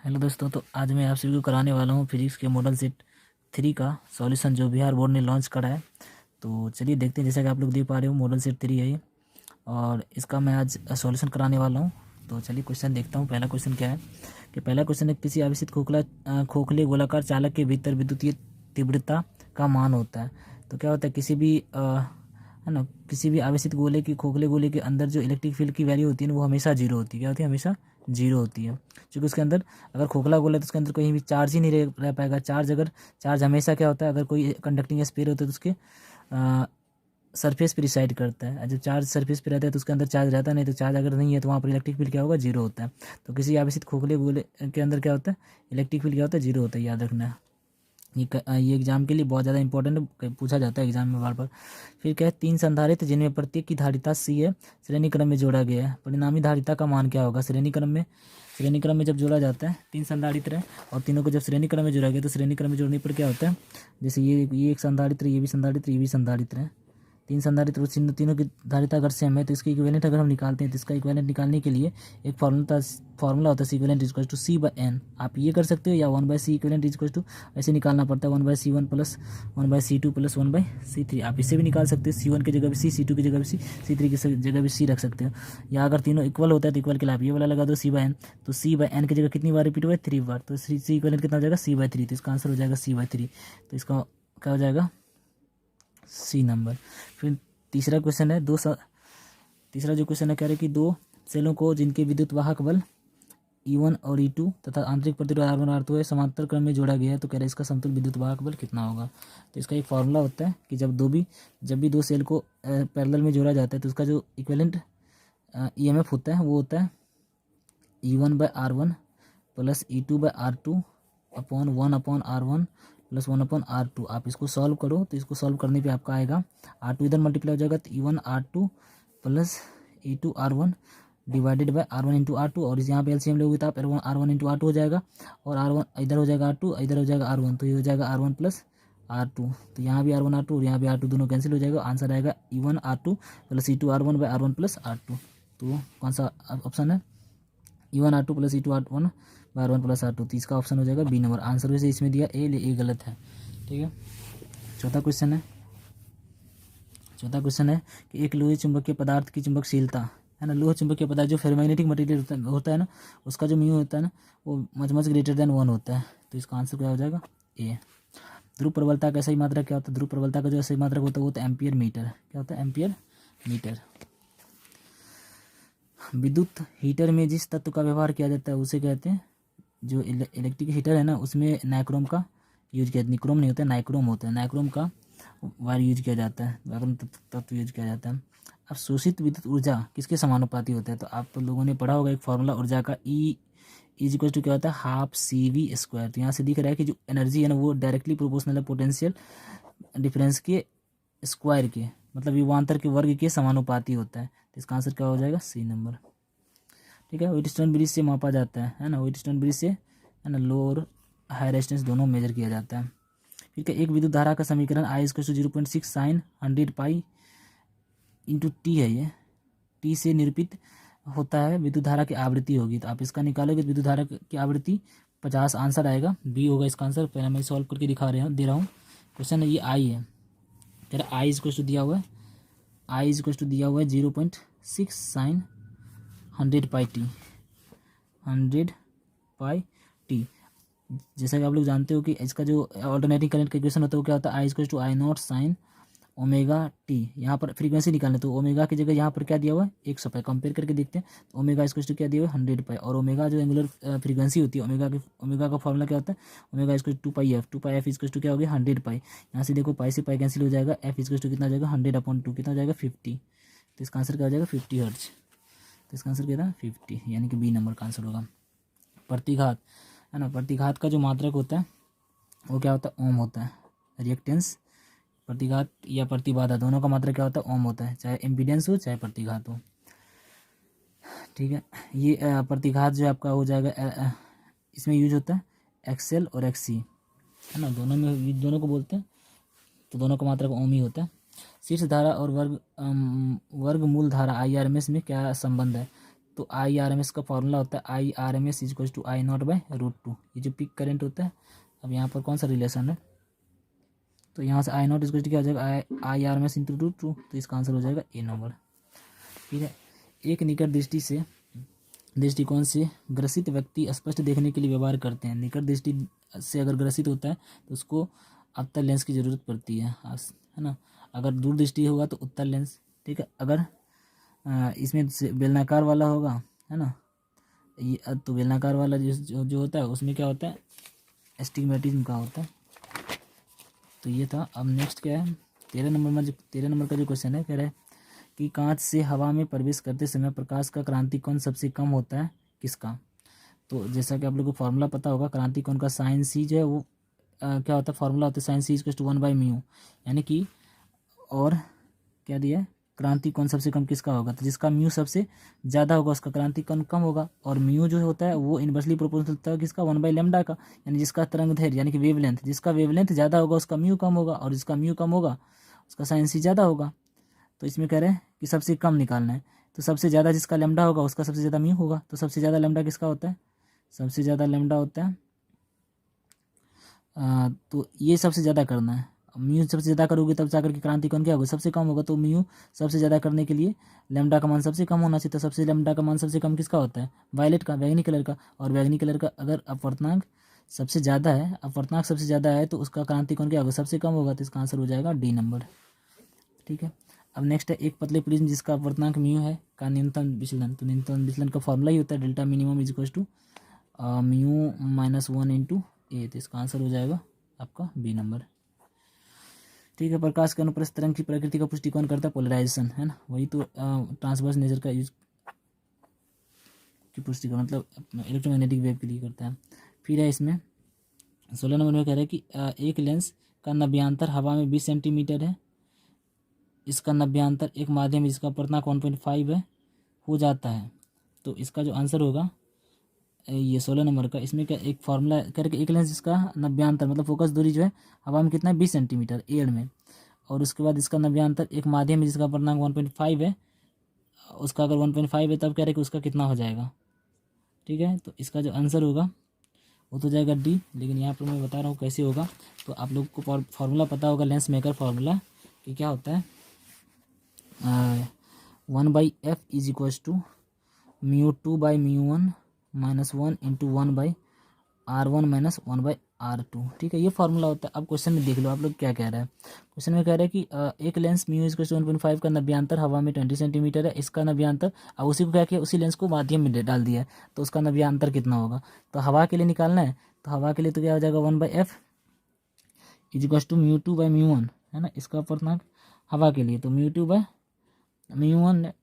Hello दोस्तों, तो आज मैं आप सभी को कराने वाला हूँ फिजिक्स के मॉडल सेट 3 का सॉल्यूशन जो बिहार बोर्ड ने लॉन्च करा है। तो चलिए देखते हैं। जैसा कि आप लोग देख पा रहे हो, मॉडल सेट 3 है ये, और इसका मैं आज सॉल्यूशन कराने वाला हूँ। तो चलिए क्वेश्चन देखता हूँ। पहला क्वेश्चन क्या है कि पहला क्वेश्चन है, किसी आवेशित खोखले गोलाकार चालक के भीतर विद्युतीय तीव्रता का मान होता है। तो क्या होता है, किसी भी है ना, किसी भी आवेशित खोखले गोले के अंदर जो इलेक्ट्रिक फील्ड की वैल्यू होती है ना, वो हमेशा जीरो होती है। क्या होती है? हमेशा जीरो होती है, क्योंकि उसके अंदर अगर खोखला गोला है तो उसके अंदर कहीं भी चार्ज ही नहीं रह पाएगा। चार्ज हमेशा क्या होता है, अगर कोई कंडक्टिंग स्फीयर होता है तो उसके सरफेस पे रिसाइड करता है। जब चार्ज सरफेस पे रहता है तो उसके अंदर चार्ज रहता नहीं, तो चार्ज अगर नहीं है तो वहाँ पर इलेक्ट्रिक फील्ड क्या होगा? जीरो होता है। तो किसी आवेशित खोखले गोले के अंदर क्या होता है? इलेक्ट्रिक फील्ड क्या होता है? जीरो होता है। याद रखना है, ये एग्जाम के लिए बहुत ज़्यादा इंपॉर्टेंट पूछा जाता है एग्जाम में बार बार। फिर क्या है, 3 संधारित्र जिनमें प्रत्येक की धारिता सी है, श्रेणी क्रम में जोड़ा गया है। परिणामी धारिता का मान क्या होगा? श्रेणी क्रम में जब जोड़ा जाता है, 3 संधारित्र है और तीनों को जब श्रेणी क्रम में जोड़ा गया तो श्रेणी क्रम में जोड़ने पर क्या होता है, जैसे ये एक संधारित्र, ये भी संधारित्र, ये भी संधारित्र है। 3 संधारित्र तीनों की धारिता अगर सेम है तो इसका इक्विवेलेंट अगर हम निकालते हैं तो इसका इक्विवेलेंट निकालने के लिए एक फॉर्मूला होता है, equivalent equal to C by N. आप ये कर सकते हो, या 1/c इक्विवेलेंट इक्वल टू ऐसे निकालना पड़ता है, 1/c1 plus 1/c2 plus 1/c3। आप इससे भी निकाल सकते हो, C1 की जगह भी C, C2 की जगह भी C, C3 की जगह भी C रख सकते हो। या अगर तीनों इक्वल होता है तो इक्वल के लिए आप ये वाला लगा दो, C/n। तो C/n की जगह कितनी बार रिपीट हुआ है? 3 बार। तो C इक्विवेलेंट कितना हो जाएगा? C/3। तो इसका आंसर हो जाएगा C/3। तो इसका क्या हो जाएगा? C number. फिर तीसरा क्वेश्चन है, तीसरा जो क्वेश्चन है, कह रहे कि दो सेलों को जिनके विद्युत वाहक बल E1 और E2 तथा आंतरिक प्रतिरोध R1 और R2 है समांतर क्रम में जोड़ा गया है, तो कह रहे इसका समतुल विद्युत वाहक बल कितना होगा? तो इसका एक फॉर्मूला होता है कि जब भी दो सेल को पैरेलल में जोड़ा जाता है तो उसका जो इक्विवेलेंट EMF होता है वो होता है E1/R1 plus E2/R2 upon 1/R1 plus 1/R2। आप इसको सॉल्व करो तो इसको सॉल्व करने पे आपका आएगा, R2 इधर मल्टीप्लाई हो जाएगा तो E1/R2 plus E2/R1 divided by R1 into R2, और यहाँ पे एलसीएम लोगे तो आप R1 इंटू R2 हो जाएगा, और R1 इधर हो जाएगा R2, इधर हो जाएगा R1, तो ये हो जाएगा R1 प्लस R2। तो यहाँ भी R1 R2 और यहाँ भी R2 दोनों कैंसिल हो जाएगा। आंसर आएगा E1/R2 plus E2/R1 bye R1 plus R2। तो कौन सा ऑप्शन है? E1/R2 plus E2/R1 bye R1 plus R2। तो इसका ऑप्शन हो जाएगा बी नंबर। आंसर वैसे इसमें दिया ए गलत है। ठीक है। चौथा क्वेश्चन है कि एक लोहे चुंबकीय पदार्थ की चुंबकशीलता है ना, लोहे चुंबकीय पदार्थ जो फेरोमैग्नेटिक मटेरियल होता है ना, उसका जो म्यू होता है ना, वो मच ग्रेटर देन 1 होता है। तो इसका आंसर क्या हो जाएगा? ए। ध्रुव प्रबलता का सही मात्रक क्या होता है? ध्रुव प्रबलता का जो सही मात्रक होता है वो होता है एम्पियर मीटर। क्या होता है? Ampere metre. विद्युत हीटर में जिस तत्व का व्यवहार किया जाता है उसे कहते हैं, जो इलेक्ट्रिक हीटर है ना उसमें नाइक्रोम का यूज किया, निक्रोम नहीं होता है, नाइक्रोम होता है। नाइक्रोम का वायर यूज किया जाता है, नाइक्रोम तत्व यूज किया जाता है। अब शोषित विद्युत ऊर्जा किसके समानुपाती होता है? तो आप लोगों ने पढ़ा होगा एक फॉर्मूला ऊर्जा का, E इज इक्वल टू क्या होता है? Half CV²। तो यहाँ से दिख रहा है कि जो एनर्जी है ना वो डायरेक्टली प्रोपोर्शनल है पोटेंशियल डिफरेंस के स्क्वायर के, मतलब विभवांतर के वर्ग के समानुपाती होता है। तो इसका आंसर क्या हो जाएगा? C number. ठीक है। व्हीटस्टोन ब्रिज से मापा जाता है ना, व्हीटस्टोन ब्रिज से है ना, लोअर हाई रेजिस्टेंस दोनों मेजर किया जाता है। ठीक है। एक विद्युत धारा का समीकरण I = 0.6 sine 100 pi into T है। ये टी से निरूपित होता है विद्युत धारा की आवृत्ति होगी। तो आप इसका निकालोगे तो विद्युत धारा की आवृत्ति 50। आंसर आएगा बी होगा इसका आंसर। पहले मैं सॉल्व करके दे रहा हूँ। क्वेश्चन है ये आई है, कह रहा I = दिया हुआ है, I = दिया हुआ है 0.6 sine 100 pi T, 100 pi T. जैसा कि आप लोग जानते हो कि इसका जो ऑल्टरनेटिंग करंट का इक्वेशन होता है वो क्या होता है? I = I0 sine omega T. यहाँ पर फ्रीक्वेंसी निकालना, तो ओमेगा की जगह यहाँ पर क्या दिया हुआ है? 100 पाई। कंपेयर करके देखते हैं तो ओमेगा = क्या दिया हुआ है? 100 पाई। और ओमेगा जो एंगुलर फ्रीक्वेंसी होती है, ओमेगा का फॉर्मूला क्या होता है? Omega = 2πf। 2πf = क्या हो गया? 100 पाई। यहाँ से देखो पाई से पाई कैंसिल हो जाएगा, f = कितना हो जाएगा? 100/2 कितना हो जाएगा? 50। तो इसका आंसर क्या हो जाएगा? 50 हर्ट्ज। तो इसका आंसर क्या था? 50, यानी कि बी नंबर का आंसर होगा। प्रतिघात है ना, प्रतिघात का जो मात्रक होता है वो क्या होता है? ओम होता है। रिएक्टेंस, प्रतिघात या प्रतिबाधा, दोनों का मात्रक क्या होता है? ओम होता है, चाहे इम्पीडेंस हो चाहे प्रतिघात हो। ठीक है। ये प्रतिघात जो आपका हो जाएगा, इसमें यूज होता है XL और XC है ना, दोनों को बोलते हैं, तो दोनों का मात्रक ओम ही होता है। शीर्ष धारा और वर्गमूल धारा IRMS में क्या संबंध है? तो IRMS का फॉर्मूला होता है IRMS इक्वल टू I0/√2। ये जो पीक करंट होता है, अब यहाँ पर कौन सा रिलेशन है, तो यहाँ से I0 इक्वल टू क्या हो जाएगा IRMS इंटू √2, तो इसका आंसर हो जाएगा ए नंबर। ठीक है। एक निकट दृष्टिकोण से ग्रसित व्यक्ति स्पष्ट देखने के लिए व्यवहार करते हैं। निकट दृष्टि से अगर ग्रसित होता है तो उसको अवतल लेंस की जरूरत पड़ती है ना। अगर दूर दृष्टि होगा तो उत्तल लेंस। ठीक है। अगर इसमें बेलनाकार वाला होगा, है ना, ये तो बेलनाकार वाला जो होता है उसमें क्या होता है, एस्टिग्मेटिज्म का होता है। तो ये था। अब नेक्स्ट क्या है, 13 नंबर का जो क्वेश्चन है, कह रहा है कि कांच से हवा में प्रवेश करते समय प्रकाश का क्रांति कोण सबसे कम होता है, किसका। तो जैसा कि आप लोगों को फॉर्मूला पता होगा, क्रांति कोण का साइन सी जो है वो क्या होता है, फॉर्मूला होता है साइन सी इक्वल टू 1/μ, यानी कि, और क्या दिया है, क्रांति कोण सबसे कम किसका होगा, तो जिसका म्यू सबसे ज़्यादा होगा उसका क्रांति कोण कम होगा। और म्यू जो होता है वो इनवर्सली प्रोपोर्शनल होता है किसका, 1/λ का, यानी जिसका तरंग दैर्घ्य यानी कि वेवलेंथ, जिसका वेवलेंथ ज़्यादा होगा उसका म्यू कम होगा, और जिसका म्यू कम होगा उसका साइन सी ज़्यादा होगा। तो इसमें कह रहे हैं कि सबसे कम निकालना है, तो सबसे ज़्यादा जिसका लैम्डा होगा उसका सबसे ज़्यादा म्यू होगा। तो सबसे ज़्यादा लैम्डा किसका होता है, सबसे ज़्यादा लैम्डा होता है तो ये सबसे ज़्यादा करना है। म्यू सबसे ज़्यादा करोगे तब जाकर के क्रांति कोण क्या होगा, सबसे कम होगा। तो म्यू सबसे ज़्यादा करने के लिए लैम्डा का मान सबसे कम होना चाहिए। तो सबसे लैम्डा का मान सबसे कम किसका होता है, वायलेट का, बैंगनी कलर का। और बैंगनी कलर का अगर अपवर्तनांक सबसे ज़्यादा है, अपवर्तनांक सबसे ज़्यादा है, तो उसका क्रांति कोण क्या होगा, सबसे कम होगा। तो इसका आंसर हो जाएगा डी नंबर। ठीक है। अब नेक्स्ट है, एक पतले प्रिज्म जिसका अपवर्तनांक म्यू है का न्यूनतम विचलन। तो न्यूनतम विचलन का फॉर्मूला ही होता है delta minimum is equal to mu -1 into A. तो इसका आंसर हो जाएगा आपका बी नंबर। ठीक है। प्रकाश के अनुप्रस्थ तरंग की प्रकृति का पुष्टि कौन करता है, पोलराइजेशन, है ना, वही तो ट्रांसवर्स नेचर का यूज की पुष्टि का मतलब इलेक्ट्रोमैग्नेटिक वेव के लिए करता है। फिर है इसमें 16 नंबर में कह रहा है कि एक लेंस का नव्यांतर हवा में 20 सेंटीमीटर है, इसका नव्यांतर एक माध्यम जिसका अपवर्तनांक 1.5 है हो जाता है। तो इसका जो आंसर होगा ये 16 नंबर का, इसमें क्या एक फार्मूला करके, एक लेंस जिसका नव्यांतर मतलब फोकस दूरी जो है हवा में कितना है, 20 सेंटीमीटर एयर में, और उसके बाद इसका नव्यांतर एक माध्यम में जिसका अपवर्तनांक 1.5 है, उसका अगर 1.5 है तब कह रहे हैं कि उसका कितना हो जाएगा। ठीक है। तो इसका जो आंसर होगा वो तो जाएगा डी, लेकिन यहाँ पर मैं बता रहा हूँ कैसे होगा। तो आप लोग को फार्मूला पता होगा लेंस मेकर फार्मूला कि क्या होता है, 1/f is equal to μ2/μ1 -1 into 1/r1 -1/r2। ठीक है। ये फार्मूला होता है। अब क्वेश्चन में देख लो आप लोग क्या कह रहा है। क्वेश्चन में कह रहा है कि एक लेंस म्यू इज 1.5 का नव्यांतर हवा में 20 सेंटीमीटर है, इसका नव्यांतर, अब उसी को क्या किया, उसी लेंस को माध्यम में डाल दिया है, तो उसका नव्यांतर कितना होगा। तो हवा के लिए निकालना है, तो हवा के लिए तो क्या हो जाएगा 1/f इज इक्वल टू μ2/μ1, है ना, इसका अपवर्तनांक हवा के लिए तो μ2/μ1 है।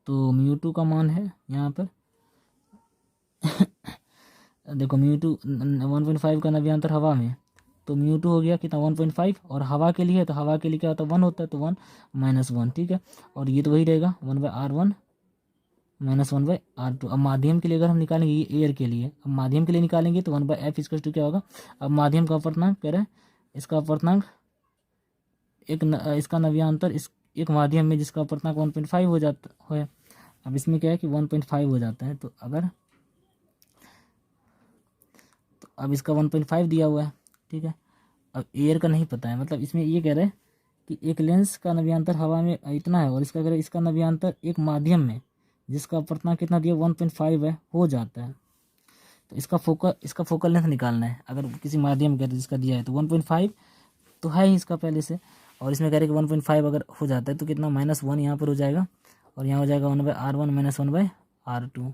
तो μ2 का मान है यहाँ पर देखो μ2 1.5 का नव्यांतर हवा में, तो μ2 हो गया कितना 1.5, और हवा के लिए तो हवा के लिए क्या होता है 1 होता है, तो 1 -1। ठीक है। और ये तो वही रहेगा 1/r1 -1/r2। अब माध्यम के लिए अगर हम निकालेंगे, ये एयर के लिए, अब माध्यम के लिए निकालेंगे तो 1/f इक्वल टू क्या होगा, अब माध्यम का अपवर्तनांक कह रहे हैं, इसका अपवर्तनांक इसका नव्यांतर इस एक माध्यम में जिसका अपवर्तनांक 1.5 हो जाता है। अब इसमें क्या है कि 1.5 हो जाता है, तो अब इसका 1.5 दिया हुआ है। ठीक है। अब एयर का नहीं पता है, मतलब इसमें ये कह रहे हैं कि एक लेंस का नव्यांतर हवा में इतना है, और इसका कह रहे इसका नव्यांतर एक माध्यम में जिसका अपवर्तनांक कितना दिया 1.5 है हो जाता है। तो इसका फोकल लेंथ निकालना है। अगर किसी माध्यम का जिसका दिया है तो 1.5 तो है ही इसका पहले से, और इसमें कह रहे कि 1.5 अगर हो जाता है तो कितना -1 यहाँ पर हो जाएगा, और यहाँ हो जाएगा 1/r1 -1/r2।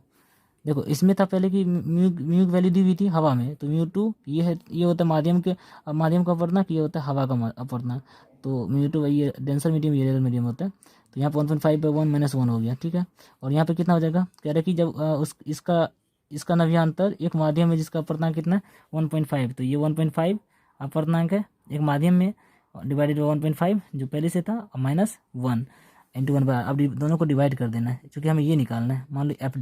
देखो इसमें था पहले कि म्यू की वैल्यू दी हुई थी हवा में, तो μ2 ये है, ये होता है माध्यम का अपवर्तनांक, ये होता है हवा का अपवर्तनांक। तो μ2 ये डेंसर मीडियम, ये रेयर मीडियम होता है। तो यहाँ पर 1.5/1 -1 हो गया। ठीक है। और यहाँ पे कितना हो जाएगा, कह रहे कि जब इसका नव्यांतर एक माध्यम में जिसका अपवर्तनांक कितना है 1.5, तो ये 1.5 अपवर्तनांक है एक माध्यम में, डिवाइडेड बाई 1.5 जो पहले से था, -1 इंटू 1/r। अब दोनों को डिवाइड कर देना है, क्योंकि हमें ये निकालना है, मान लो एफ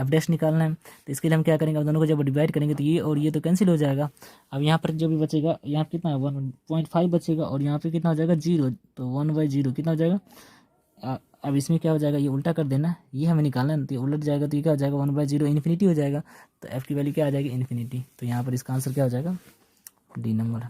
डैश निकालना है। तो इसके लिए हम क्या करेंगे, अब दोनों को जब डिवाइड करेंगे तो ये और ये तो कैंसिल हो जाएगा। अब यहाँ पर जो भी बचेगा, यहाँ कितना है 1.5 बचेगा, और यहाँ पे कितना हो जाएगा 0, तो 1/0 कितना हो जाएगा अब इसमें क्या हो जाएगा, ये उल्टा कर देना, ये हमें निकालना है, तो ये उलट जाएगा, तो ये क्या हो जाएगा 1/0 इन्फिनिटी हो जाएगा, तो एफ की वैल्यू क्या आ जाएगी इन्फिनिटी। तो यहाँ पर इसका आंसर क्या हो जाएगा डी नंबर।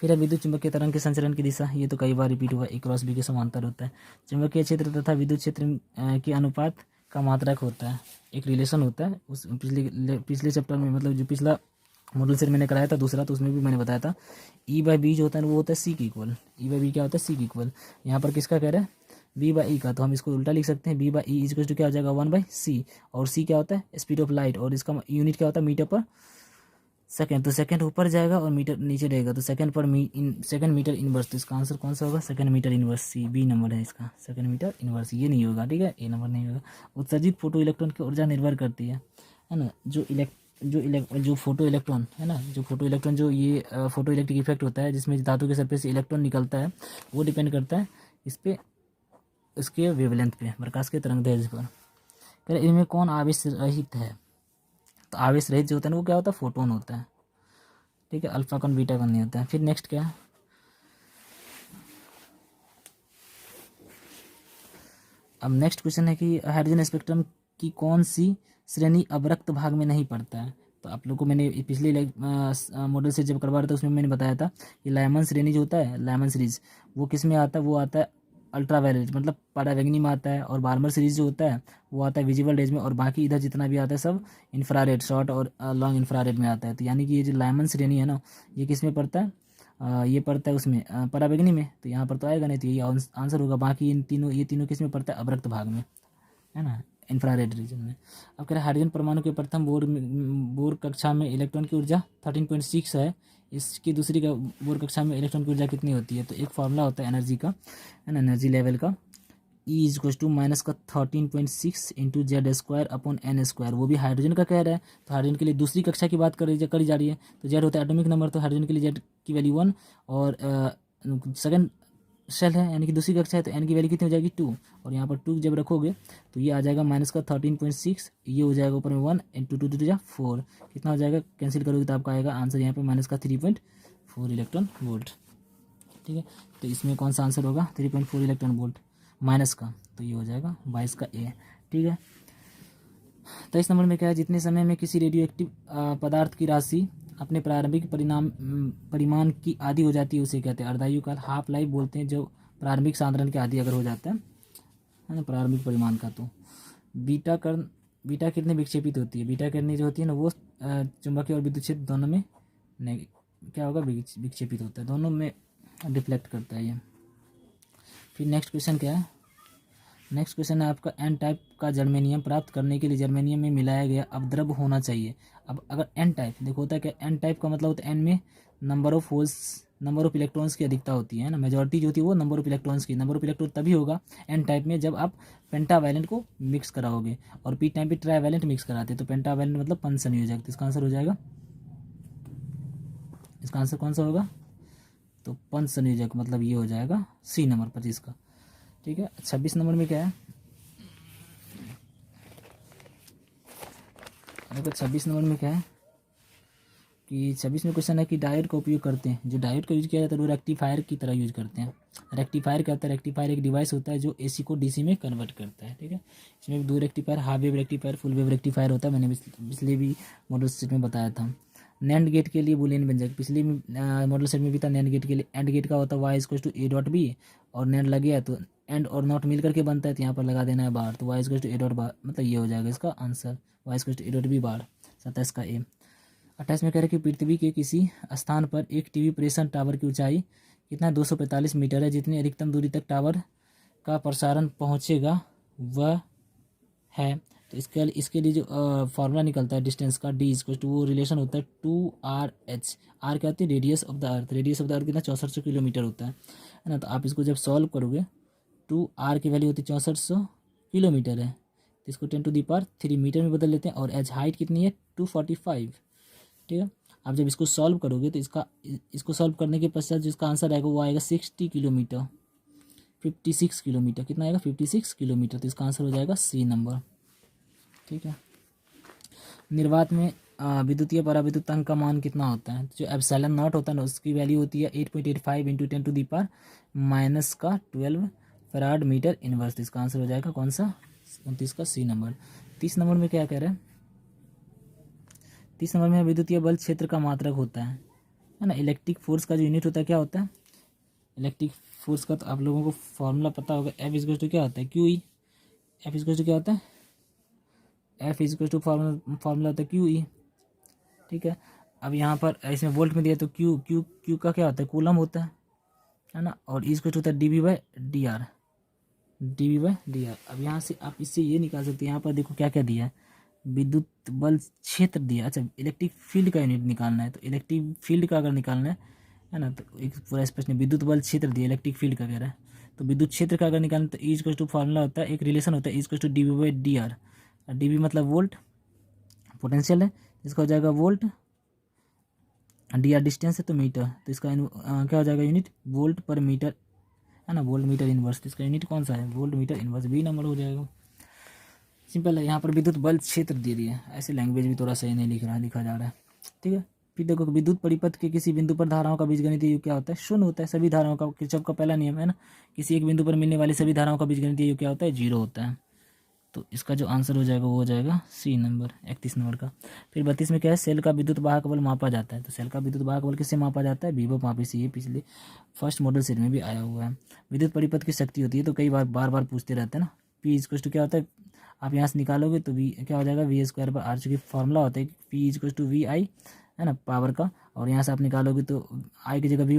फिर है विद्युत चुंबकीय तरंग के संचरण की दिशा, ये तो कई बार रिपीट हुआ, ए क्रॉस बी के समांतर होता है। चुंबकीय क्षेत्र तथा विद्युत क्षेत्र के अनुपात का मात्रक होता है, एक रिलेशन होता है। उस पिछले चैप्टर में, मतलब जो पिछला मॉडल सेट मैंने कराया था दूसरा, तो उसमें भी मैंने बताया था E/B जो होता है वो होता है सी की इक्वल। E/B क्या होता है सी की इक्वल। यहाँ पर किसका कह रहा है B/E का, तो हम इसको उल्टा लिख सकते हैं, B/E इक्वल टू क्या हो जाएगा 1/c, और c क्या होता है स्पीड ऑफ लाइट, और इसका यूनिट क्या होता है मीटर पर सेकंड, तो सेकंड ऊपर जाएगा और मीटर नीचे रहेगा, तो सेकंड पर सेकंड मीटर इनवर्स, तो इसका आंसर कौन सा होगा second metre inverse, C B number है इसका, सेकंड मीटर इनवर्स, ये नहीं होगा, ठीक है, ए नंबर नहीं होगा। उत्सर्जित फोटो इलेक्ट्रॉन की ऊर्जा निर्भर करती है ना, जो फोटो इलेक्ट्रॉन है ना, जो फोटो इलेक्ट्रॉन जो ये फोटो इलेक्ट्रिक इफेक्ट होता है जिसमें धातु के सरफेस से इलेक्ट्रॉन निकलता है, वो डिपेंड करता है इस पे, इसके वेवलेंथ पे, प्रकाश के तरंग दैर्ध्य पर। कह रहे इनमें कौन आवेश रहित है, तो आवेश रहित जो होता है ना वो क्या होता है फोटोन होता है, ठीक है, अल्फा कण बीटा कण नहीं होता है। फिर नेक्स्ट क्या है, अब नेक्स्ट क्वेश्चन है कि हाइड्रोजन स्पेक्ट्रम की कौन सी श्रेणी अवरक्त भाग में नहीं पड़ता है। तो आप लोग को मैंने पिछले मॉडल से जब करवा रहा था उसमें मैंने बताया था कि लायमन श्रेणी जो होता है, लायमन सीरीज, वो किस में आता है, वो आता है अल्ट्रावायलेट मतलब पराबैंगनी में आता है, और बार्मर सीरीज जो होता है वो आता है विजिबल रेज में, और बाकी इधर जितना भी आता है सब इंफ्रारेड, शॉर्ट और लॉन्ग इंफ्रारेड में आता है। तो यानी कि ये जो लायमन श्रेणी है ना, ये किस में पड़ता है, ये पड़ता है उसमें पराबैंगनी में, तो यहाँ पर तो आएगा नहीं, तो ये आंसर होगा। बाकी ये तीनों किस में पड़ता है अवरक्त भाग में, है ना, इंफ्रारेड रीजन में। अब कह रहे हैं हाइड्रोजन परमाणु के प्रथम बोर कक्षा में इलेक्ट्रॉन की ऊर्जा 13.6 है, इसकी दूसरी का बोर कक्षा में इलेक्ट्रॉन की ऊर्जा कितनी होती है। तो एक फार्मूला होता है एनर्जी का, है ना, एनर्जी लेवल का, E इक्वल टू माइनस का 13.6 इंटू Z²/n², वो भी हाइड्रोजन का कह रहा है। तो हाइड्रोजन के लिए दूसरी कक्षा की बात करी जा रही है, तो Z होता है एटॉमिक नंबर, तो हाइड्रोजन के लिए Z की वैल्यू 1, और सेकंड शेल है यानी कि दूसरी कक्षा है, तो n की वैल्यू कितनी हो जाएगी 2, और यहाँ पर 2 जब रखोगे तो ये आ जाएगा माइनस का 13.6, ये हो जाएगा ऊपर में 1 इंटू 2 2 4, कितना हो जाएगा, कैंसिल करोगे तो आपका आएगा आंसर यहाँ पर माइनस का 3.4 इलेक्ट्रॉन वोल्ट, ठीक है। तो इसमें कौन सा आंसर होगा 3.4 इलेक्ट्रॉन वोल्ट माइनस का, तो ये हो जाएगा 22 का ए, ठीक है। तो इस नंबर में क्या है, जितने समय में किसी रेडियो एक्टिव पदार्थ की राशि अपने प्रारंभिक परिमाण की आधी हो जाती है उसे कहते हैं अर्धायु काल, हाफ लाइफ बोलते हैं जो प्रारंभिक सांद्रण के आधी अगर हो जाता है ना प्रारंभिक परिमाण का। तो बीटा कितने विक्षेपित होती है, बीटा कितनी जो होती है ना वो चुंबकीय और विद्युत क्षेत्र दोनों में क्या होगा विक्षेपित होता है, दोनों में डिफ्लेक्ट करता है ये। फिर नेक्स्ट क्वेश्चन क्या है, नेक्स्ट क्वेश्चन है आपका एन टाइप का जर्मेनियम प्राप्त करने के लिए जर्मेनियम में मिलाया गया अवद्रव होना चाहिए। अब अगर एन टाइप देखो होता है क्या, एन टाइप का मतलब होता है एन में number of holes, number of electrons की अधिकता होती है ना, मेजॉरिटी जो होती है वो नंबर ऑफ इलेक्ट्रॉन्स की, नंबर ऑफ इलेक्ट्रॉन तभी होगा एन टाइप में जब आप पेंटावैलेंट को मिक्स कराओगे, और पी टाइप पे ट्राईवैलेंट मिक्स कराते हैं, तो पेंटावैलेंट मतलब पंचसनी हो जाएगा, तो इसका आंसर हो जाएगा, इसका आंसर कौन सा होगा, तो पंचसंयोजक मतलब ये हो जाएगा सी नंबर 25 का, ठीक है। 26 नंबर में क्या है, देखो 26 नंबर में क्या है कि 26 में क्वेश्चन है कि डायोड का उपयोग करते हैं, जो डायोड का यूज किया जाता है वो रेक्टिफायर की तरह यूज करते हैं। रेक्टिफायर क्या होता है, रेक्टिफायर एक डिवाइस होता है जो एसी को डीसी में कन्वर्ट करता है, ठीक है। इसमें भी 2 rectifier, half wave rectifier, full wave rectifier होता है, मैंने पिछले भी मॉडल सेट में बताया था। नैंड गेट के लिए बुलियन व्यंजक पिछले मॉडल सेट में भी था, नैंड गेट के लिए एंड गेट का होता है y equal to A dot B, और नैंड लग गया तो एंड और नॉट मिल करके बनता है, तो यहाँ पर लगा देना है बार, तो y equal to A dot bar, मतलब ये हो जाएगा इसका answer y equal to A dot B bar, 27 का ए। 28 में कह रहे कि पृथ्वी के किसी स्थान पर एक टीवी प्रेषण टावर की ऊंचाई कितना 245 मीटर है, जितनी अधिकतम दूरी तक टावर का प्रसारण पहुंचेगा वह है। तो इसके लिए जो फार्मूला निकलता है डिस्टेंस का डी इक्वल टू, वो रिलेशन होता है 2RH, आर क्या होती है radius of the earth, radius of the earth कितना 6400 किलोमीटर होता है ना। तो आप इसको जब सॉल्व करोगे 2R की वैल्यू होती है 6400 किलोमीटर है, तो इसको 10⁻³ मीटर में बदल लेते हैं, और एज हाइट कितनी है 245, ठीक है। आप जब इसको सॉल्व करोगे तो इसको सॉल्व करने के पश्चात जो इसका आंसर आएगा वो आएगा 60 किलोमीटर, 56 किलोमीटर, कितना आएगा 56 किलोमीटर, तो इसका आंसर हो जाएगा सी नंबर, ठीक है। निर्वात में विद्युतीय पराविद्युतांक का मान कितना होता है, जो एप्सिलॉन नॉट होता है ना उसकी वैल्यू होती है 8.85 × 10⁻⁻12 फैराड मीटर इनवर्स। इसका आंसर हो जाएगा कौन सा? 29 का सी नंबर। 30 नंबर में क्या कह रहा है? 30 नंबर में विद्युतीय बल क्षेत्र का मात्रक होता है ना। इलेक्ट्रिक फोर्स का जो यूनिट होता है क्या होता है? इलेक्ट्रिक फोर्स का तो आप लोगों को फॉर्मूला पता होगा, एफ इज टू क्या होता है? Q E. F is to क्या होता है? एफ इज टू फॉर्मूला होता है क्यू ई। ठीक है, अब यहाँ पर इसमें वोल्ट में दिया तो क्यू क्यू क्यू का क्या होता है? कूलम होता है ना। और इज होता है D V by D R, D V by D R. अब यहाँ से आप इससे ये निकाल सकते हैं, यहाँ पर देखो क्या क्या दिया है, विद्युत बल क्षेत्र दिया। अच्छा, इलेक्ट्रिक फील्ड का यूनिट निकालना है, तो इलेक्ट्रिक फील्ड का अगर निकालना है ना, तो एक पूरा स्पष्ट नहीं, विद्युत बल क्षेत्र दिया, इलेक्ट्रिक फील्ड का कह रहा है, तो विद्युत क्षेत्र का अगर निकालना तो इज टू फार्मूला होता है, एक रिलेशन होता है is to D V by D R. D V मतलब वोल्ट, पोटेंशियल है, इसका हो जाएगा वोल्ट, डी आर डिस्टेंस है तो मीटर, तो इसका क्या हो जाएगा यूनिट? वोल्ट पर मीटर है ना, वोल्ट मीटर इनवर्स। तो इसका यूनिट कौन सा है? Volt metre inverse, B number हो जाएगा। सिंपल है। यहाँ पर विद्युत बल क्षेत्र दे दिया है, ऐसे लैंग्वेज भी थोड़ा सही नहीं लिखा जा रहा है। ठीक है, फिर देखो विद्युत परिपथ के किसी बिंदु पर धाराओं का बीजगणितीय योग क्या होता है? शून्य होता है। सभी धाराओं का, किरचॉफ का पहला नियम है ना, किसी एक बिंदु पर मिलने वाली सभी धाराओं का बीजगणितीय योग क्या होता है? 0 होता है। तो इसका जो आंसर हो जाएगा वो हो जाएगा सी नंबर, 31 नंबर का। फिर 32 में क्या है? सेल का विद्युत वाहक बल मापा जाता है। तो सेल का विद्युत वाहक बल किससे मापा जाता है? विभव मापी से। ये पिछले फर्स्ट मॉडल सेट में भी आया हुआ है। विद्युत परिपथ की शक्ति होती है, तो कई बार पूछते रहते हैं ना। पी इज टू क्या होता है? आप यहाँ से निकालोगे तो वी क्या हो जाएगा? वी स्क्वायर पर आर, चूँकि फॉर्मूला होता है पी इज टू वी आई है ना, पावर का। और यहाँ से आप निकालोगे तो आई की जगह वी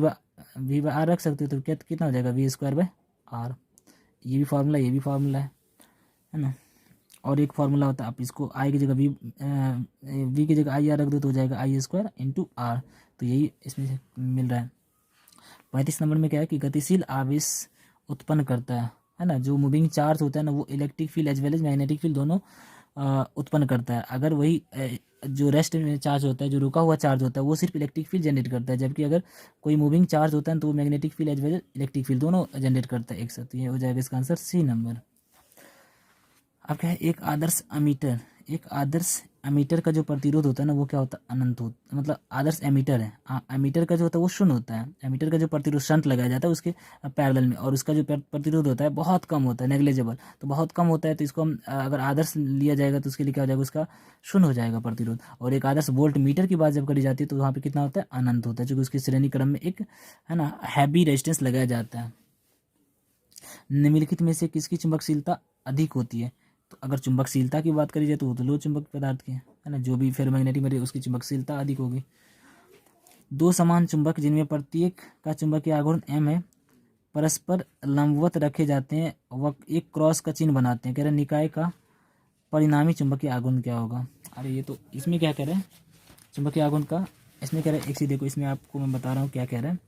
बाई आर रख सकते हो, तो कितना हो जाएगा? V square by R. ये भी फार्मूला, ये भी फार्मूला है ना। और एक फार्मूला होता है, आप इसको आई की जगह वी की जगह आई आर रख दो तो हो जाएगा आई स्क्वायर इंटू आर। तो यही इसमें से मिल रहा है। 35 नंबर में क्या है कि गतिशील आवेश उत्पन्न करता है ना, जो मूविंग चार्ज होता है ना, वो electric field as well as magnetic field दोनों उत्पन्न करता है। अगर वही जो रेस्ट में चार्ज होता है, जो रुका हुआ चार्ज होता है, वो सिर्फ इलेक्ट्रिक फील्ड जनरेट करता है, जबकि अगर कोई मूविंग चार्ज होता है तो वो magnetic field as well as electric field दोनों जनरेट करता है एक साथ। ये हो जाएगा इसका आंसर सी नंबर। अब क्या है? एक आदर्श एमीटर का जो प्रतिरोध होता है ना, वो क्या होता है? अनंत होता, मतलब आदर्श एमीटर है। एमीटर का जो होता है वो शून्य होता है। एमीटर का जो प्रतिरोध शंट लगाया जाता है उसके पैरेलल में, और उसका जो प्रतिरोध होता है बहुत कम होता है, नेग्लेजेबल, तो बहुत कम होता है। तो इसको हम अगर आदर्श लिया जाएगा तो उसके लिए क्या हो जाएगा? उसका शून्य हो जाएगा प्रतिरोध। और एक आदर्श वोल्ट मीटर की बात जब करी जाती है तो वहाँ पे कितना होता है? अनंत होता है, क्योंकि उसकी श्रेणी क्रम में एक है ना हैवी रेजिस्टेंस लगाया जाता है। निम्नलिखित में से किसकी चुंबकशीलता अधिक होती है? तो अगर चुंबकशीलता की बात करी जाए तो वो तो लो चुंबक पदार्थ की है ना, जो भी फेरोमैग्नेटिक मटेरियल उसकी चुंबकशीलता अधिक होगी। दो समान चुंबक जिनमें प्रत्येक का चुंबकीय आघूर्ण m है, परस्पर लंबवत रखे जाते हैं, वह एक क्रॉस का चिन्ह बनाते हैं। कह रहे हैं निकाय का परिणामी चुंबकीय आघूर्ण क्या होगा? अरे ये तो इसमें क्या कह रहे हैं? चुंबकीय आघूर्ण का इसमें कह रहे हैं, एक सी देखो, इसमें आपको मैं बता रहा हूँ क्या कह रहा है।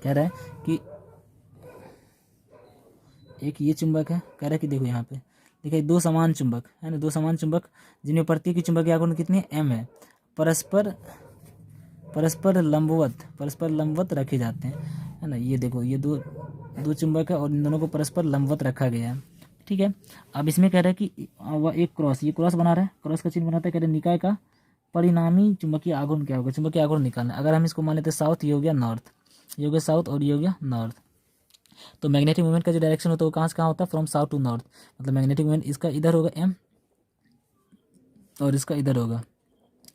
कह रहा है कि एक ये चुंबक है, कह रहा है कि देखो यहाँ पे देखिए दो समान चुंबक है ना, दो समान चुंबक जिनमें प्रत्येक की चुंबकीय आघूर्ण कितनी है? m है, परस्पर लंबवत रखे जाते हैं है ना। ये देखो ये दो चुंबक है और इन दोनों को परस्पर लंबवत रखा गया है। ठीक है, अब इसमें कह रहा है कि वह एक ये क्रॉस बना रहा है, क्रॉस का चिन्ह बनाता है। कह रहे निकाय का परिणामी चुंबकीय आघूर्ण क्या होगा? चुंबकीय आघूर्ण निकालना। अगर हम इसको मान लेते हैं साउथ, ये हो गया नॉर्थ, ये हो गया साउथ और ये हो गया नॉर्थ, तो मैग्नेटिक मूवमेंट का जो डायरेक्शन होता है वो कहाँ से कहाँ होता है? From south to north. मतलब मैग्नेटिक मूवमेंट इसका इधर होगा m और इसका इधर होगा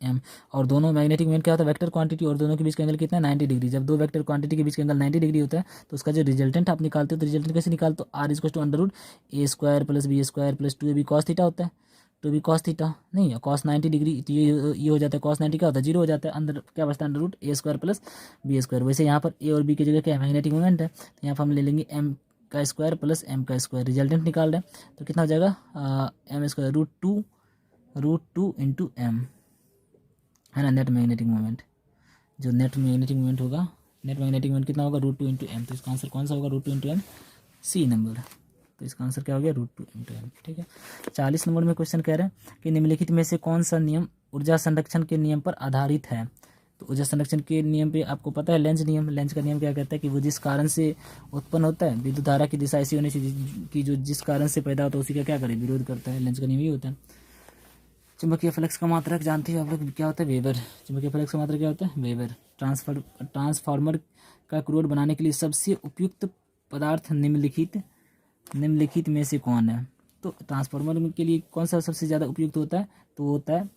m, और दोनों मैग्नेटिक मूवमेंट क्या होता है? वेक्टर क्वांटिटी, और दोनों के बीच का एंगल कितना है? 90 डिग्री। जब दो वेक्टर क्वांटिटी के बीच का एंगल 90 डिग्री होता है तो उसका जो रिजल्टेंट आप निकालते हो, तो रिजल्टेंट कैसे निकालते हो? R is to under root A square plus B square plus 2ab cos theta होता है, 2b कॉस थीटा नहीं है, कॉस 90 डिग्री, तो ये हो जाता है कॉस 90 क्या होता है? 0 हो जाता है, अंदर क्या बचता है? Under root A square plus B square. वैसे यहाँ पर ए और बी की जगह क्या है? मैग्नेटिक मूवमेंट है, तो यहाँ पर हम ले लेंगे m का स्क्वायर प्लस m का स्क्वायर। रिजल्टेंट निकाल रहे हैं तो कितना हो जाएगा? m square root two into M है ना, नेट मैग्नेटिक मोमेंट। जो नेट मैग्नेटिक मोमेंट होगा, नेट मैग्नेटिक मोमेंट कितना होगा? Root two into M. तो इसका आंसर कौन सा होगा? Root two into M, C number. तो इसका आंसर क्या हो गया? Root two into M. ठीक है, 40 नंबर में क्वेश्चन कह रहे हैं कि निम्नलिखित में से कौन सा नियम ऊर्जा संरक्षण के नियम पर आधारित है? तो ऊर्जा संरक्षण के नियम पे आपको पता है लेंज नियम। लेंज का नियम क्या कहता है कि वो जिस कारण से उत्पन्न होता है, विद्युत धारा की दिशा ऐसी होनी चाहिए कि जो जिस कारण से पैदा होता है उसी का क्या करे? विरोध करता है। लेंज का नियम ही होता है। चुंबकीय फ्लक्स का मात्रक जानते हो आप लोग क्या होता है? वेबर। चुंबकीय फ्लक्स का मात्रक क्या होता है? वेबर। ट्रांसफार्मर का क्रोड बनाने के लिए सबसे उपयुक्त पदार्थ निम्नलिखित में से कौन है? तो ट्रांसफार्मर के लिए कौन सा सबसे ज़्यादा उपयुक्त होता है? तो होता है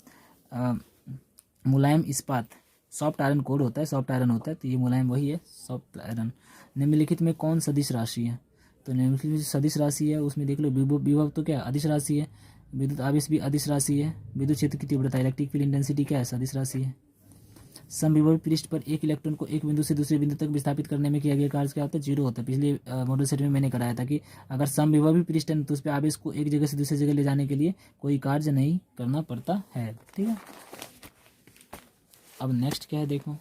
मुलायम इस्पात, सॉफ्ट आयरन कोड होता है, सॉफ्ट आयरन होता है, तो ये मुलायम वही है, सॉफ्ट आयरन। निम्नलिखित में कौन सदिश राशि है? तो निम्नलिखित में सदिश राशि है उसमें देख लो, विभव तो क्या अदिश राशि है, विद्युत आवेश भी अदिश राशि है, विद्युत क्षेत्र की तीव्रता इलेक्ट्रिक फील्ड इंटेंसिटी क्या है? सदिश राशि है। समविभव पृष्ठ पर एक इलेक्ट्रॉन को एक बिंदु से दूसरे बिंदु तक विस्थापित करने में किया गया कार्य क्या होता है? जीरो होता है। पिछले मॉडल सेट में मैंने कराया था कि अगर समविभव पृष्ठ है तो उस पर आवेश को एक जगह से दूसरी जगह ले जाने के लिए कोई कार्य नहीं करना पड़ता है। ठीक है, अब नेक्स्ट क्या है देखो,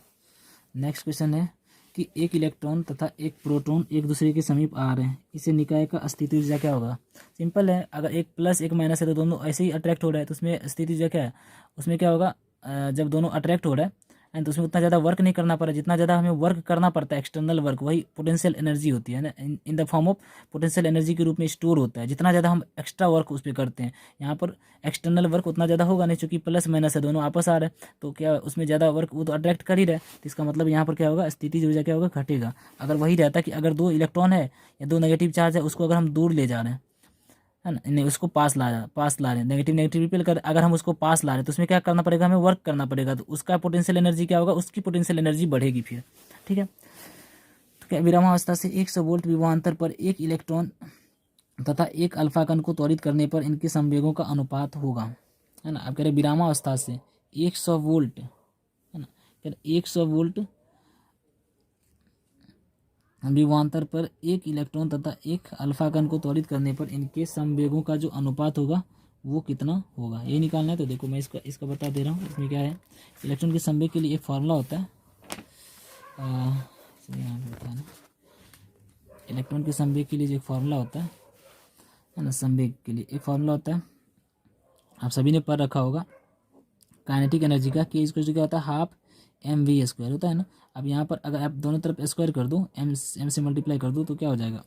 नेक्स्ट क्वेश्चन है कि एक इलेक्ट्रॉन तथा एक प्रोटॉन एक दूसरे के समीप आ रहे हैं, इसे निकाय का स्थिति ऊर्जा क्या होगा? सिंपल है, अगर एक प्लस एक माइनस है तो दोनों ऐसे ही अट्रैक्ट हो रहा है, तो उसमें स्थिति ऊर्जा क्या है? उसमें क्या होगा, जब दोनों अट्रैक्ट हो रहा है एंड तो उसमें उतना ज़्यादा वर्क नहीं करना पड़ा, जितना ज़्यादा हमें वर्क करना पड़ता है एक्सटर्नल वर्क, वही पोटेंशियल एनर्जी होती है ना, in the form of potential energy के रूप में स्टोर होता है। जितना ज़्यादा हम एक्स्ट्रा वर्क उस पर करते हैं, यहाँ पर एक्सटर्नल वर्क उतना ज़्यादा होगा नहीं, चूंकि प्लस माइनस है दोनों आपस आ रहे हैं, तो क्या उसमें ज़्यादा वर्क वो तो अट्रैक्ट कर ही रहा है, तो इसका मतलब यहाँ पर क्या होगा, स्थितिज ऊर्जा क्या होगा, घटेगा। अगर वही रहता कि अगर दो इलेक्ट्रॉन है या दो नेगेटिव चार्ज है, उसको अगर हम दूर ले जा रहे हैं है ना, नहीं उसको पास ला रहे हैं, नेगेटिव नेगेटिव रिपेल कर, अगर हम उसको पास ला रहे हैं तो उसमें क्या करना पड़ेगा, हमें वर्क करना पड़ेगा, तो उसका पोटेंशियल एनर्जी क्या होगा, उसकी पोटेंशियल एनर्जी बढ़ेगी फिर। ठीक है, तो क्या विरामावस्था से 100 वोल्ट विभवांतर पर एक इलेक्ट्रॉन तथा एक अल्फा कण को त्वरित करने पर इनके संवेगों का अनुपात होगा, है ना। अब कह रहे विरामावस्था से 100 वोल्ट, है ना, कह रहे 100 वोल्ट विभवांतर पर एक इलेक्ट्रॉन तथा एक अल्फा कण को त्वरित करने पर इनके संवेगों का जो अनुपात होगा वो कितना होगा, ये निकालना है। तो देखो मैं इसका बता दे रहा हूँ, इसमें क्या है, इलेक्ट्रॉन के संवेग के लिए एक फार्मूला होता है, यहाँ पे बताना, इलेक्ट्रॉन के संवेग के लिए जो एक फार्मूला होता है ना, संवेग के लिए एक फार्मूला होता है, आप सभी ने पढ़ रखा होगा, काइनेटिक एनर्जी का, के इक्वल टू क्या होता है, हाफ mv² होता है ना। अब यहाँ पर अगर आप दोनों तरफ स्क्वायर कर दो, m से मल्टीप्लाई कर दो, तो क्या हो जाएगा,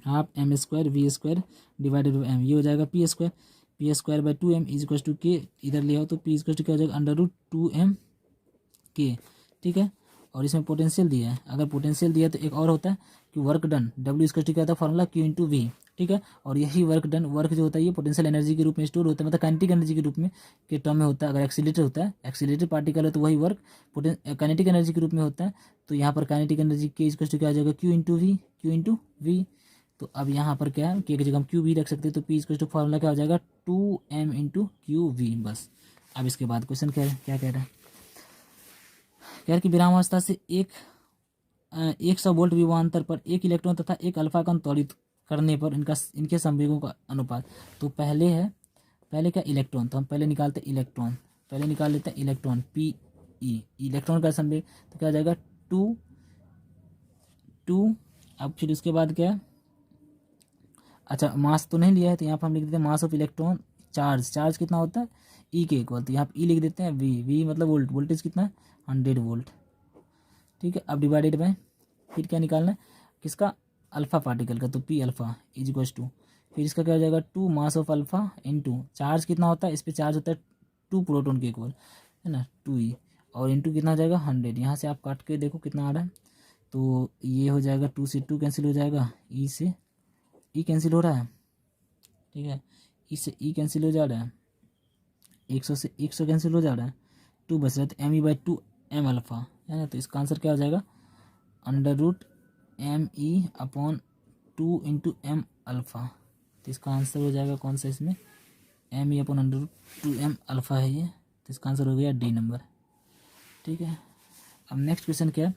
half m²v² divided by m, ये हो जाएगा p²/2m इज इक्वल टू के, इधर ले आओ तो p इक्वल टू क्या हो जाएगा, √2m के। ठीक है, और इसमें पोटेंशियल दिया है, अगर पोटेंशियल दिया तो एक और होता है कि work done, w equal to क्या होता है, फॉर्मूला q/v। ठीक है, और यही वर्क डन, वर्क जो होता है ये पोटेंशियल एनर्जी के रूप में स्टोर होता है, मतलब काइनेटिक एनर्जी के रूप में के टर्म में होता है। अगर एक्सीलरेटर होता है, एक्सीलरेटेड पार्टिकल है, तो वही वर्क काइनेटिक एनर्जी के रूप में होता है। तो यहाँ पर काइनेटिक एनर्जी के इक्वल टू क्या आ जाएगा, q/v। तो अब यहाँ पर क्या है, के की जगह हम q v रख सकते हैं, तो p इक्वल टू फॉर्मूला क्या हो जाएगा, 2m × q/v बस। अब इसके बाद क्वेश्चन क्या कह रहा है, कह रहा कि विरामावस्था से 100 वोल्ट विभवांतर पर एक इलेक्ट्रॉन तथा एक अल्फा कण त्वरित करने पर इनके संवेगों का अनुपात। तो पहले क्या इलेक्ट्रॉन, तो हम पहले निकालते इलेक्ट्रॉन, पहले निकाल लेते हैं इलेक्ट्रॉन पी ई, इलेक्ट्रॉन का संवेग तो क्या आ जाएगा 2। अब फिर उसके बाद क्या है, अच्छा मास तो नहीं लिया है, तो यहाँ पर हम लिख देते हैं मास ऑफ इलेक्ट्रॉन, चार्ज कितना होता है ई के इक्वल, तो यहाँ पर ई लिख देते हैं वी मतलब वोल्ट, वोल्टेज कितना है 100 वोल्ट। ठीक है, अब डिवाइडेड बाय, फिर क्या निकालना है किसका, अल्फा पार्टिकल का, तो P alpha is equal to, फिर इसका क्या हो जाएगा 2 mass of alpha into charge कितना होता है, इस पर चार्ज होता है 2 प्रोटॉन के इक्वल, है ना 2e, और इनटू कितना हो जाएगा 100, यहाँ से आप काट के देखो कितना आ रहा है, तो ये हो जाएगा 2 से 2 कैंसिल हो जाएगा, ई से ई कैंसिल हो रहा है। ठीक है, ई से ई कैंसिल हो जा रहा है, 100 से 100 कैंसिल हो जा रहा है, 2 बच रहा है, तो me/2 m अल्फा, है ना। तो इसका आंसर क्या हो जाएगा, √me/2 × m अल्फ़ा। तो इसका आंसर हो जाएगा कौन सा, इसमें me/√2m अल्फ़ा है ये, तो इसका आंसर हो गया डी नंबर। ठीक है, अब नेक्स्ट क्वेश्चन क्या है,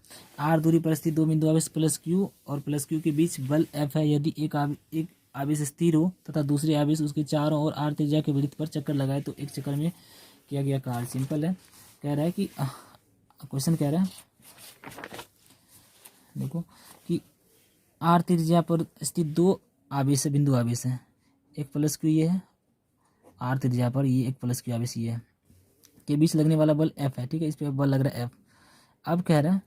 r दूरी पर स्थित दो बिंदु आवेश +q और +q के बीच बल F है, यदि एक आवेश स्थिर हो तथा दूसरे आवेश उसके चारों ओर r त्रिज्या के वृत्त पर चक्कर लगाए तो एक चक्कर में किया गया कार्य। सिंपल है, कह रहा है कि क्वेश्चन कह रहा है देखो कि r त्रिज्या पर स्थित दो आवेश बिंदु आवेश हैं, एक +q ये है, r त्रिज्या पर ये एक +q आवेश ये है, के बीच लगने वाला बल F है। ठीक है, इस पर बल लग रहा है F। अब कह रहा है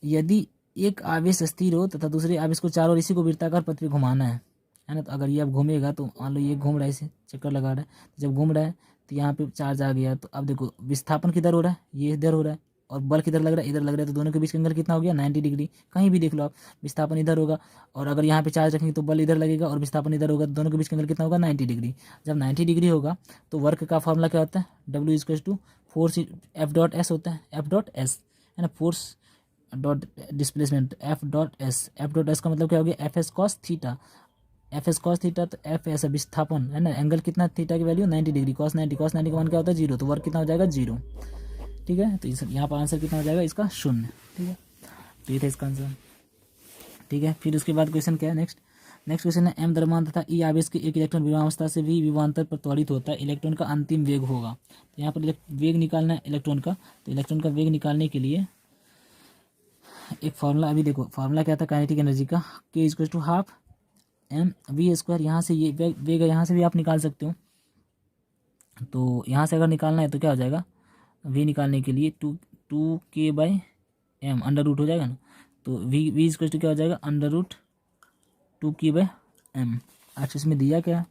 यदि एक आवेश स्थिर हो तथा दूसरे आवेश को चारों ओर इसी को वृत्ताकार पथ पे घुमाना है ना, तो अगर ये अब घूमेगा तो मान लो ये घूम रहा है, इसे चक्कर लगा रहा है, तो जब घूम रहा है तो यहाँ पे चार्ज आ गया, तो अब देखो विस्थापन किधर हो रहा है, ये इधर हो रहा है, और बल किधर लग रहा है, इधर लग रहा है, तो दोनों के बीच का एंगल कितना हो गया 90 डिग्री। कहीं भी देख लो आप, विस्थापन इधर होगा और अगर यहाँ पे चार्ज रखेंगे तो बल इधर लगेगा और विस्थापन इधर होगा, तो दोनों के बीच का एंगल कितना होगा 90 डिग्री। जब 90 डिग्री होगा तो वर्क का फॉर्मूला क्या होता है, W = force F dot S होता है, F डॉट एस है ना, force dot displacement F dot S. F dot S का मतलब क्या हो गया, F S cos theta, F S cos theta, तो एफ एस विस्थापन है ना, एंगल कितना, थीटा की वैल्यू 90 डिग्री, कॉस 90 का मान क्या होता है 0, तो वर्क कितना हो जाएगा 0। ठीक है, तो यहाँ पर आंसर कितना हो जाएगा इसका 0। ठीक है, तो ये था इसका आंसर। ठीक है, फिर उसके बाद क्वेश्चन क्या है, नेक्स्ट क्वेश्चन है एम द्रव्यमान तथा ई आवेश के एक इलेक्ट्रॉन विभवावस्था से भी विभवांतर पर त्वरित होता है, इलेक्ट्रॉन का अंतिम वेग होगा। तो यहाँ पर वेग निकालना है इलेक्ट्रॉन का, तो इलेक्ट्रॉन का वेग निकालने के लिए एक फार्मूला, अभी देखो फार्मूला क्या था काइनेटिक एनर्जी का, K = ½ mv²। यहाँ से ये वेग है, यहाँ से भी आप निकाल सकते हो, तो यहाँ से अगर निकालना है तो क्या हो जाएगा, v निकालने के लिए 2k/m अंडर रूट हो जाएगा ना, तो v = क्या हो जाएगा √2k/m। अच्छा, इसमें दिया क्या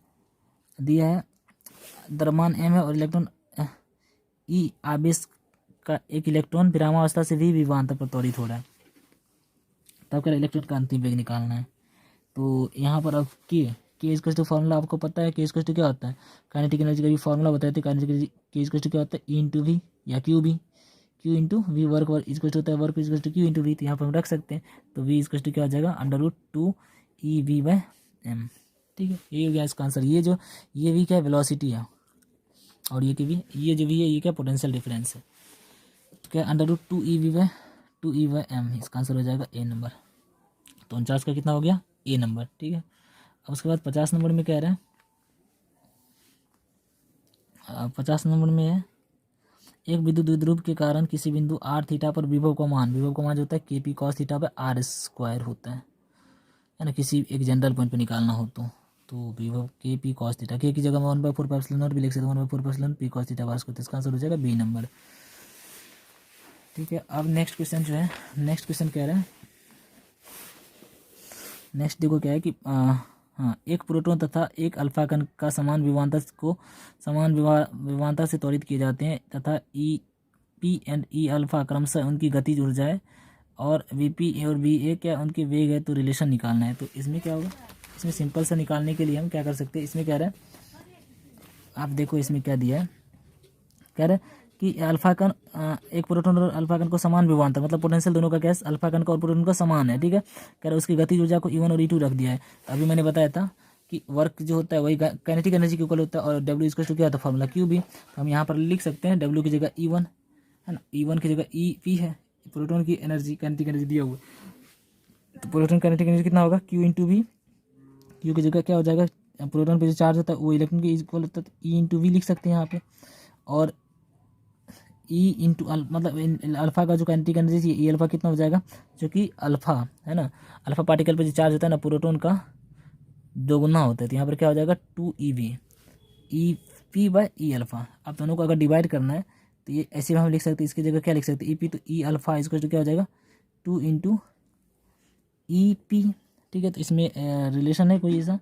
दिया है, द्रव्यमान m है और इलेक्ट्रॉन ई आवेश का एक इलेक्ट्रॉन विरामावस्था से भी विभवांतर पर त्वरित हो रहा है, तब क्या इलेक्ट्रॉन का अंतिम वेग निकालना है। तो यहाँ पर अब के फार्मूला आपको पता है, K = क्या होता है, काइनेटिक एनर्जी का भी फार्मूला बताए थे, काइनेटिक एनर्जी K = क्या होता है E × V या Q V, Q × V work equal होता है वर्क Q × V, तो यहाँ पर हम रख सकते हैं, तो V = क्या हो जाएगा √2eV/m। ठीक है, ये हो गया इसका आंसर। ये V क्या है, वेलोसिटी है, और ये जो V है ये क्या पोटेंशियल डिफरेंस है, तो क्या √2eV/m, इसका आंसर हो जाएगा ए नंबर। तो 49 का कितना हो गया, ए नंबर। ठीक है, अब उसके बाद 50 नंबर में कह रहा है, 50 नंबर में है एक विद्युत द्विध्रुव के कारण किसी बिंदु r थीटा पर विभव का मान जो होता है KP cos θ/r² होता है ना, किसी एक जनरल पॉइंट पे निकालना हो तो विभव KP cos θ, K की जगह 1/4πε0 भी लिख सकते हैं, 1/4πε0 P cos θ/r², तो इसका आंसर हो जाएगा बी नंबर। ठीक है, अब नेक्स्ट क्वेश्चन जो है, नेक्स्ट क्वेश्चन कह रहा है, नेक्स्ट देखो क्या है कि हाँ, एक प्रोटॉन तथा एक अल्फा कण का समान विभवांतर से त्वरित किए जाते हैं तथा P एंड E अल्फा क्रमशः उनकी गतिज ऊर्जा है और VP और VA क्या उनके वेग है, तो रिलेशन निकालना है। तो इसमें क्या होगा, इसमें सिंपल सा निकालने के लिए हम क्या कर सकते हैं, इसमें कह रहा है, आप देखो इसमें क्या दिया है, कह रहा है कि अल्फा कण एक प्रोटॉन और अल्फा कण को समान विभवांतर, मतलब पोटेंशियल दोनों का क्या है, अल्फा कण का और प्रोटॉन का समान है। ठीक है, कह रहा है उसकी गतिज ऊर्जा को E1 और E2 रख दिया है। अभी मैंने बताया था कि वर्क जो होता है वही काइनेटिक एनर्जी के इक्वल होता है, और W = क्या होता है फार्मूला Q भी, तो हम यहाँ पर लिख सकते हैं W की जगह E1 है ना, E1 की जगह EP है, प्रोटॉन की एनर्जी काइनेटिक एनर्जी दिया हुआ, तो प्रोटॉन काइनेटिक एनर्जी कितना होगा Q × V, Q की जगह क्या हो जाएगा, प्रोटॉन पे जो चार्ज होता है वो इलेक्ट्रॉन के इक्वल होता है, तो E × V लिख सकते हैं यहाँ पे, और E × मतलब अल्फा का जो काइनेटिक एनर्जी E अल्फा कितना हो जाएगा, जो कि अल्फा है ना, अल्फा पार्टिकल पे जो चार्ज होता है ना प्रोटॉन का दोगुना होता है, तो यहाँ पर क्या हो जाएगा 2eV EP/E अल्फा। अब दोनों को अगर डिवाइड करना है तो ये ऐसे हम लिख सकते हैं, इसकी जगह क्या लिख सकते हैं EP, तो E अल्फा = क्या हो जाएगा 2 × EP। ठीक है, तो इसमें रिलेशन है कोई ऐसा,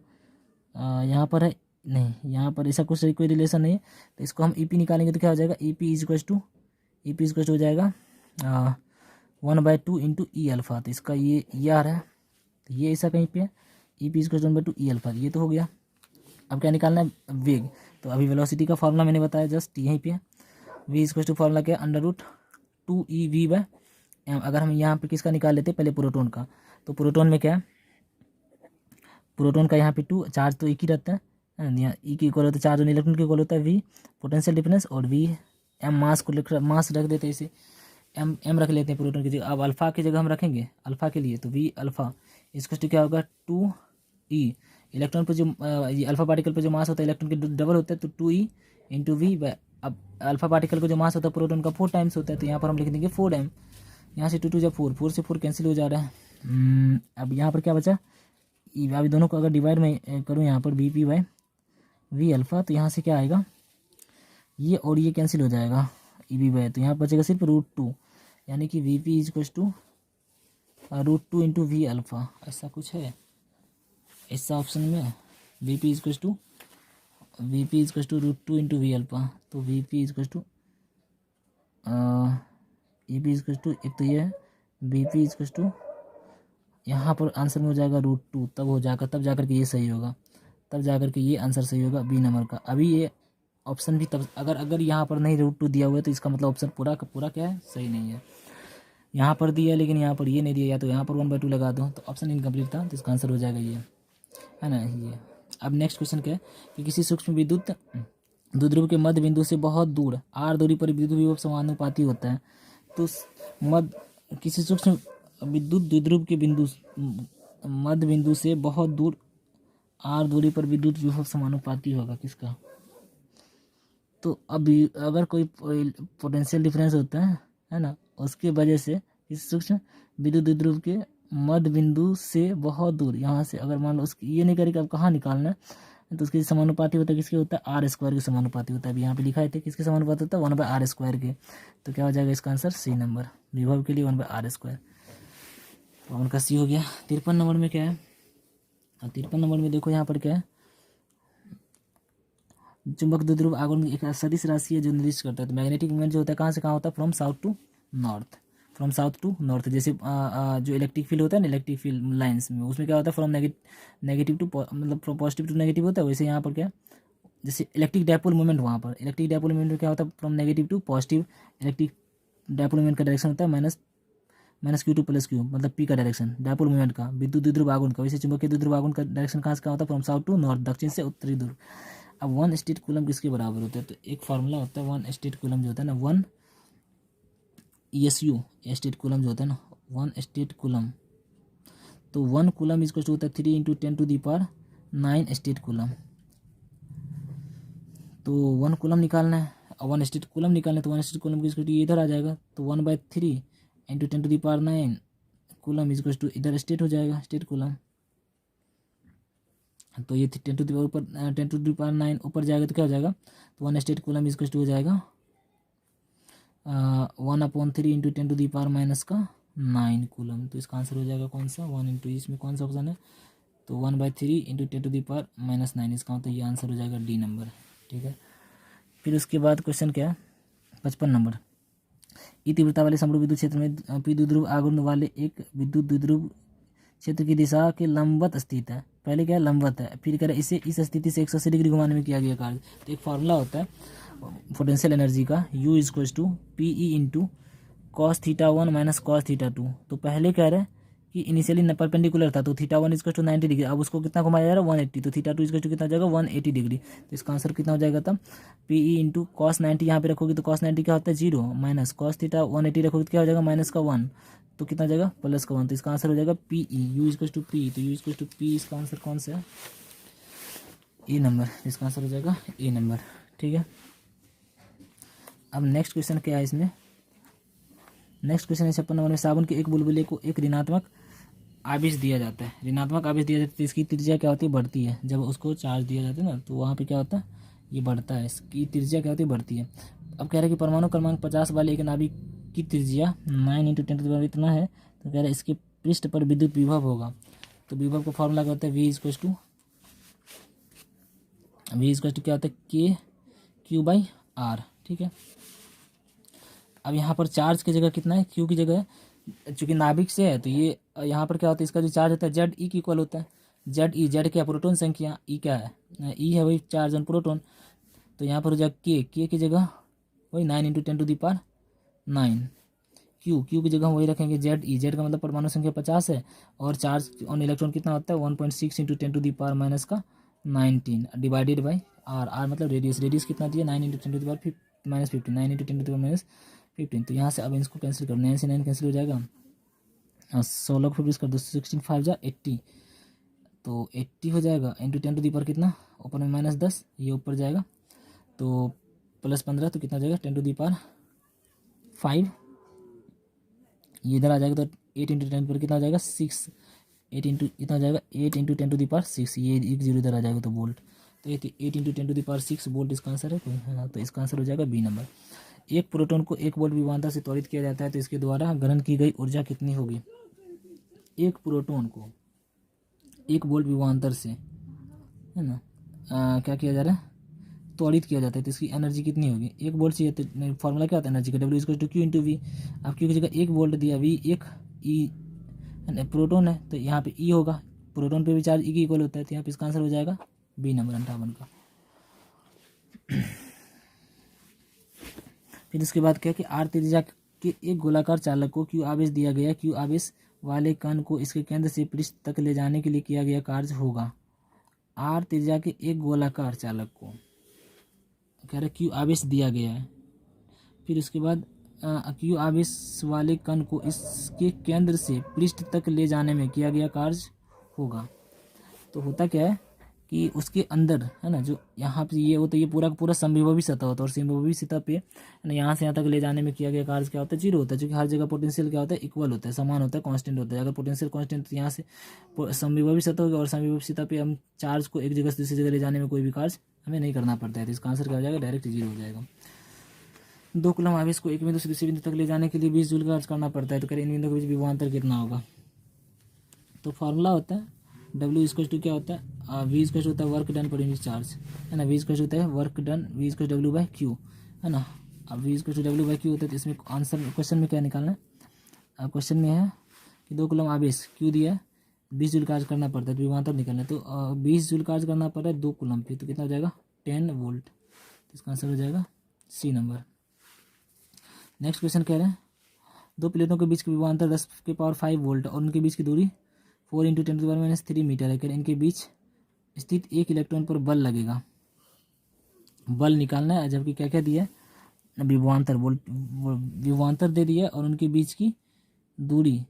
यहाँ पर है नहीं, यहाँ पर ऐसा कुछ कोई रिलेशन नहीं है, तो इसको हम EP निकालेंगे तो क्या हो जाएगा EP = हो जाएगा 1/2 × E अल्फा, तो इसका ये ER है, तो ये ऐसा कहीं पे है, EP = 1/2 E अल्फा, ये तो हो गया। अब क्या निकालना है, वेग, तो अभी वेलोसिटी का फार्मूला मैंने बताया जस्ट यहीं पे है, V = फार्मूला क्या है √2eV/m। अगर हम यहाँ पे किसका निकाल लेते हैं, पहले प्रोटॉन का, तो प्रोटॉन में क्या है, प्रोटॉन का यहाँ पे 2 चार्ज तो एक ही रहता है, यहाँ E की इक्वल होता है चार्ज और इलेक्ट्रॉन की इक्वल होता है V पोटेंशियल डिफरेंस, और V M मास मास रख देते हैं इसे, M रख लेते हैं प्रोटॉन की जगह। अब अल्फा की जगह हम रखेंगे अल्फा के लिए, तो V अल्फा = क्या होगा 2E, इलेक्ट्रॉन पर जो ये अल्फा पार्टिकल पर जो मास होता है इलेक्ट्रॉन के डबल होता है, तो 2E × V। अब अल्फा पार्टिकल का जो मास होता है प्रोटॉन का 4 टाइम्स होता है, तो यहाँ पर हम लिख देंगे 4m, यहाँ से 2 2 जब 4 से 4 कैंसिल हो जा रहा है। अब यहाँ पर क्या बचा, अभी दोनों को अगर डिवाइड में करूँ यहाँ पर VP/V अल्फा, तो यहाँ से क्या आएगा, ये और ये कैंसिल हो जाएगा EV/, तो यहाँ बचेगा सिर्फ √2, यानी कि VP = √2 × V अल्फा, ऐसा कुछ है ऐसा ऑप्शन में, VP = √2 × V अल्फा, तो VP = A P equal to, एक तो ये है बी पी इक्वल टू, यहाँ पर आंसर में हो जाएगा √2, तब हो जाएगा, तब जाकर के ये सही होगा, तब जाकर के ये आंसर सही होगा बी नंबर का। अभी ये ऑप्शन भी तब अगर यहाँ पर नहीं √2 दिया हुआ है तो इसका मतलब ऑप्शन पूरा का पूरा क्या है, सही नहीं है। यहाँ पर दिया लेकिन यहाँ पर ये नहीं दिया, या तो यहाँ पर 1/2 लगा दो तो ऑप्शन इनकम्प्लीट था, तो इसका आंसर हो जाएगा ये, है ना ये। अब नेक्स्ट क्वेश्चन क्या है कि किसी सूक्ष्म विद्युत द्विध्रुव के मध्य बिंदु से बहुत दूर r दूरी पर विद्युत विभव समानुपाती होता है। तो किसी सूक्ष्म विद्युत द्विध्रुव के मध्य बिंदु से बहुत दूर r दूरी पर विद्युत विभव समानुपाती होगा किसका? तो अभी अगर कोई पोटेंशियल डिफरेंस होता है ना, उसके वजह से इस सूक्ष्म विद्युत द्विध्रुव के मध्य बिंदु से बहुत दूर, यहाँ से अगर मान लो उसकी ये नहीं करेगा अब कहाँ निकालना है, तो उसके समानुपाती होता है किसके होता है, r² के समानुपाती होता है। अभी यहाँ पे लिखा है किसके समानुपाती होता है, 1/r² के। तो क्या हो जाएगा इसका आंसर, सी नंबर, विभव के लिए 1/r²। तो उनका सी हो गया। 53 नंबर में क्या है, 53 नंबर में देखो यहाँ पर क्या है, चुंबक द्विध्रुव आघूर्ण एक सदिश राशि है जो निर्दिष्ट करता है। तो मैग्नेटिक मोमेंट जो होता है कहाँ से कहाँ होता है, from south to north, from south to north. जैसे जो इलेक्ट्रिक फील्ड होता है ना, इलेक्ट्रिक फील्ड लाइन्स में, उसमें क्या होता है, फ्रॉम नेगेटिव टू मतलब पॉजिटिव टू नेगेटिव होता है। वैसे यहाँ पर क्या, जैसे इलेक्ट्रिक डायपोल मोमेंट, वहाँ पर इलेक्ट्रिक डायपोल मोमेंट में क्या होता है, from negative to positive. Electric dipole moment का डायरेक्शन होता है -q2 + q, मतलब p का डायरेक्शन डायपोल मोमेंट का, विद्युत द्विध्रुव आघूर्ण का। वैसे चुंबकीय द्विध्रुव आघूर्ण का डायरेक्शन कहाँ से कहाँ होता है, फ्रॉम साउथ टू नॉर्थ, दक्षिण से उत्तरी ध्रुव। अब 1 स्टेट कूलम किसके बराबर होता है, तो एक फार्मूला होता है 1 स्टेट कूलम जो होता है ना, 1 ESU स्टेट कूलम जो होता है ना, 1 स्टेट कूलम, तो 1 कूलम इसको होता है 3 × 10⁹ स्टेट कूलम। तो 1 कूलम निकालना है और 1 स्टेट कूलम निकालना है, तो 1 स्टेट कूलम की इसको इधर आ जाएगा, तो 1/3 × 10⁹ कूलम इसको इधर स्टेट हो जाएगा, स्टेट कूलम। तो ये 10⁹ ऊपर जाएगा तो क्या हो जाएगा, तो 1 स्टेट कूलम इसको हो जाएगा 1/3 × 10⁻⁹ कूलम। तो इसका आंसर हो जाएगा कौन सा, 1 इंटू, इसमें कौन सा ऑप्शन है, तो 1/3 × 10⁻⁹ इसका मतलब ये आंसर हो जाएगा डी नंबर, ठीक है। फिर उसके बाद क्वेश्चन क्या है, 55 नंबर, ई तीव्रता वाले समरूप विद्युत क्षेत्र में p द्विध्रुव आघूर्ण वाले एक विद्युत द्विध्रुव क्षेत्र की दिशा के लंबवत स्थित है। पहले क्या है, लंबवत है, फिर कह रहा है इसे इस स्थिति से 180 डिग्री घुमाने में किया गया कार्य। तो एक फार्मूला होता है पोटेंशियल एनर्जी का, U = PE × cos θ1 - cos θ2। तो पहले कह रहे हैं कि इनिशियली परपेंडिकुलर था, तो θ1 = 90 डिग्री, अब उसको कितना घुमाया जा रहा है, 180, तो θ2 = कितना हो जाएगा, 180 डिग्री। तो इसका आंसर कितना हो जाएगा तब, PE × cos 90, यहाँ पे रखोगे तो cos 90 क्या होता है 0, माइनस cos θ 180 रखोगे तो क्या हो जाएगा, -1, तो कितना जाएगा, +1। तो इसका आंसर हो जाएगा PE, U = P, तो U = P, इसका आंसर कौन सा है, ए नंबर, इसका आंसर हो जाएगा ए नंबर, ठीक है। अब नेक्स्ट क्वेश्चन क्या है इसमें, नेक्स्ट क्वेश्चन है 56 नंबर में, साबुन के एक बुलबुले को एक ऋणात्मक आवेश दिया जाता है, ऋणात्मक आवेश दिया जाता है, तो इसकी त्रिज्या क्या होती है, बढ़ती है। जब उसको चार्ज दिया जाता है ना, तो वहाँ पे क्या होता है, ये बढ़ता है, इसकी त्रिज्या क्या होती है, बढ़ती है। अब कह रहे हैं कि परमाणु क्रमांक 50 वाले एक नाभिक की त्रिज्या 9 × 10⁻⁴ इतना है, तो कह रहे हैं इसके पृष्ठ पर विद्युत विभव होगा। तो विभव का फॉर्मूला क्या होता है, V = क्या होता है, KQ/R, ठीक है। अब यहाँ पर चार्ज की जगह कितना है, Q की जगह है, चूंकि नाभिक से है तो ये यहाँ पर क्या होता है, इसका जो चार्ज होता है ZE के इक्वल होता है, ZE क्या, प्रोटॉन संख्या, E क्या है, E है वही चार्ज ऑन प्रोटॉन, तो यहाँ पर हो जाएगा K की जगह वही 9 × 10⁹ Q की जगह वही रखेंगे Z का मतलब परमाणु संख्या 50 है, और चार्ज ऑन इलेक्ट्रॉन कितना होता है 1.6 × 10⁻⁻19 डिवाइडेड बाई R मतलब रेडियस कितना दिया, 9 × 10⁻⁻15 9 × 10⁻⁻15। तो यहाँ से अब इसको कैंसिल करो, 9 से 9 कैंसिल हो जाएगा, 16 को 50 कर दो, 16 5 जा 80, तो 80 हो जाएगा, इंटू 10⁻⁻ कितना, ऊपर में -10, ये ऊपर जाएगा, तो +15, तो कितना जाएगा 10⁵, ये इधर आ जाएगा, तो 8 × 10 कितना हो जाएगा 6, 8 इंटू कितना हो जाएगा 8 × 10⁻6, ये एक जीरो इधर आ जाएगा, तो वोल्ट, तो 8 × 10⁻6 वोल्ट इसका आंसर है, तो इसका आंसर हो जाएगा बी नंबर। एक प्रोटॉन को 1 वोल्ट विभवांतर से त्वरित किया जाता है, तो इसके द्वारा ग्रहण की गई ऊर्जा कितनी होगी, एक प्रोटॉन को 1 वोल्ट विभवांतर से, है ना, क्या किया जा रहा है, त्वरित किया जाता है तो इसकी एनर्जी कितनी होगी, 1 वोल्ट चाहिए तो फॉर्मूला क्या होता है एनर्जी का, W equal to Q into V. अब क्यू की जगह 1 वोल्ट दिया, वी एक ई प्रोटोन है तो यहाँ पे ई होगा, प्रोटोन पे भी चार्ज ई की इक्वल होता है, तो यहाँ पे इसका आंसर हो जाएगा बी नंबर 58 का। फिर उसके बाद क्या कि आर त्रिज्या के एक गोलाकार चालक को क्यू आवेश दिया गया, क्यू आवेश वाले कण को इसके केंद्र से पृष्ठ तक ले जाने के लिए किया गया कार्य होगा। आर त्रिज्या के एक गोलाकार चालक को कह रहे क्यू आवेश दिया गया है, फिर उसके बाद क्यू आवेश वाले कण को इसके केंद्र से पृष्ठ तक ले जाने में किया गया कार्य होगा। तो होता क्या है कि उसके अंदर है ना, जो यहाँ पे ये होता है, ये पूरा का पूरा समविभवी सतह होता है, और समविभवी सतह पे है ना यहाँ से यहाँ तक ले जाने में किया गया कार्य क्या होता है, जीरो होता है, क्योंकि हर जगह पोटेंशियल क्या होता है, इक्वल होता है, समान होता है, कांस्टेंट होता है। अगर पोटेंशियल कांस्टेंट तो यहाँ से समविभवी सतह होगा, और समविभवी सतह पे हम चार्ज को एक जगह से दूसरी जगह ले जाने में कोई भी कार्य हमें नहीं करना पड़ता है, तो इसका आंसर क्या हो जाएगा, डायरेक्ट जीरो हो जाएगा। 2 कूलम आवेश को एक बिंदु से दूसरे बिंदु तक ले जाने के लिए 20 जूल का कार्य करना पड़ता है, तो करें इन बिंदुओं के बीच विभवांतर कितना होगा। तो फार्मूला होता है W इक्वल टू क्या होता है, V इक्वल होता है work done per unit charge, है ना, V इक्वल होता है work done, V equal W by Q, है ना। अब V equal W by Q होता है, तो इसमें आंसर क्वेश्चन में क्या निकालना है, अब क्वेश्चन में है कि 2 कूलम आवेश क्यू दिया है, 20 जूल कार्य करना पड़ता है, तो विभवांतर निकालना है, तो 20 जूल कार्य करना पड़ रहा है 2 कूलम पे, तो कितना हो जाएगा 10 वोल्ट, तो इसका आंसर हो जाएगा सी नंबर। नेक्स्ट क्वेश्चन कह रहे हैं 2 प्लेटों के बीच की विभवांतर 10⁵ वोल्ट और उनके बीच की दूरी 4 × 10⁻³ मीटर है, इनके बीच स्थित एक इलेक्ट्रॉन पर बल लगेगा, बल निकालना है, जबकि क्या क्या दिया है विभवांतर विभवांतर दे दिया है, और उनके बीच की दूरी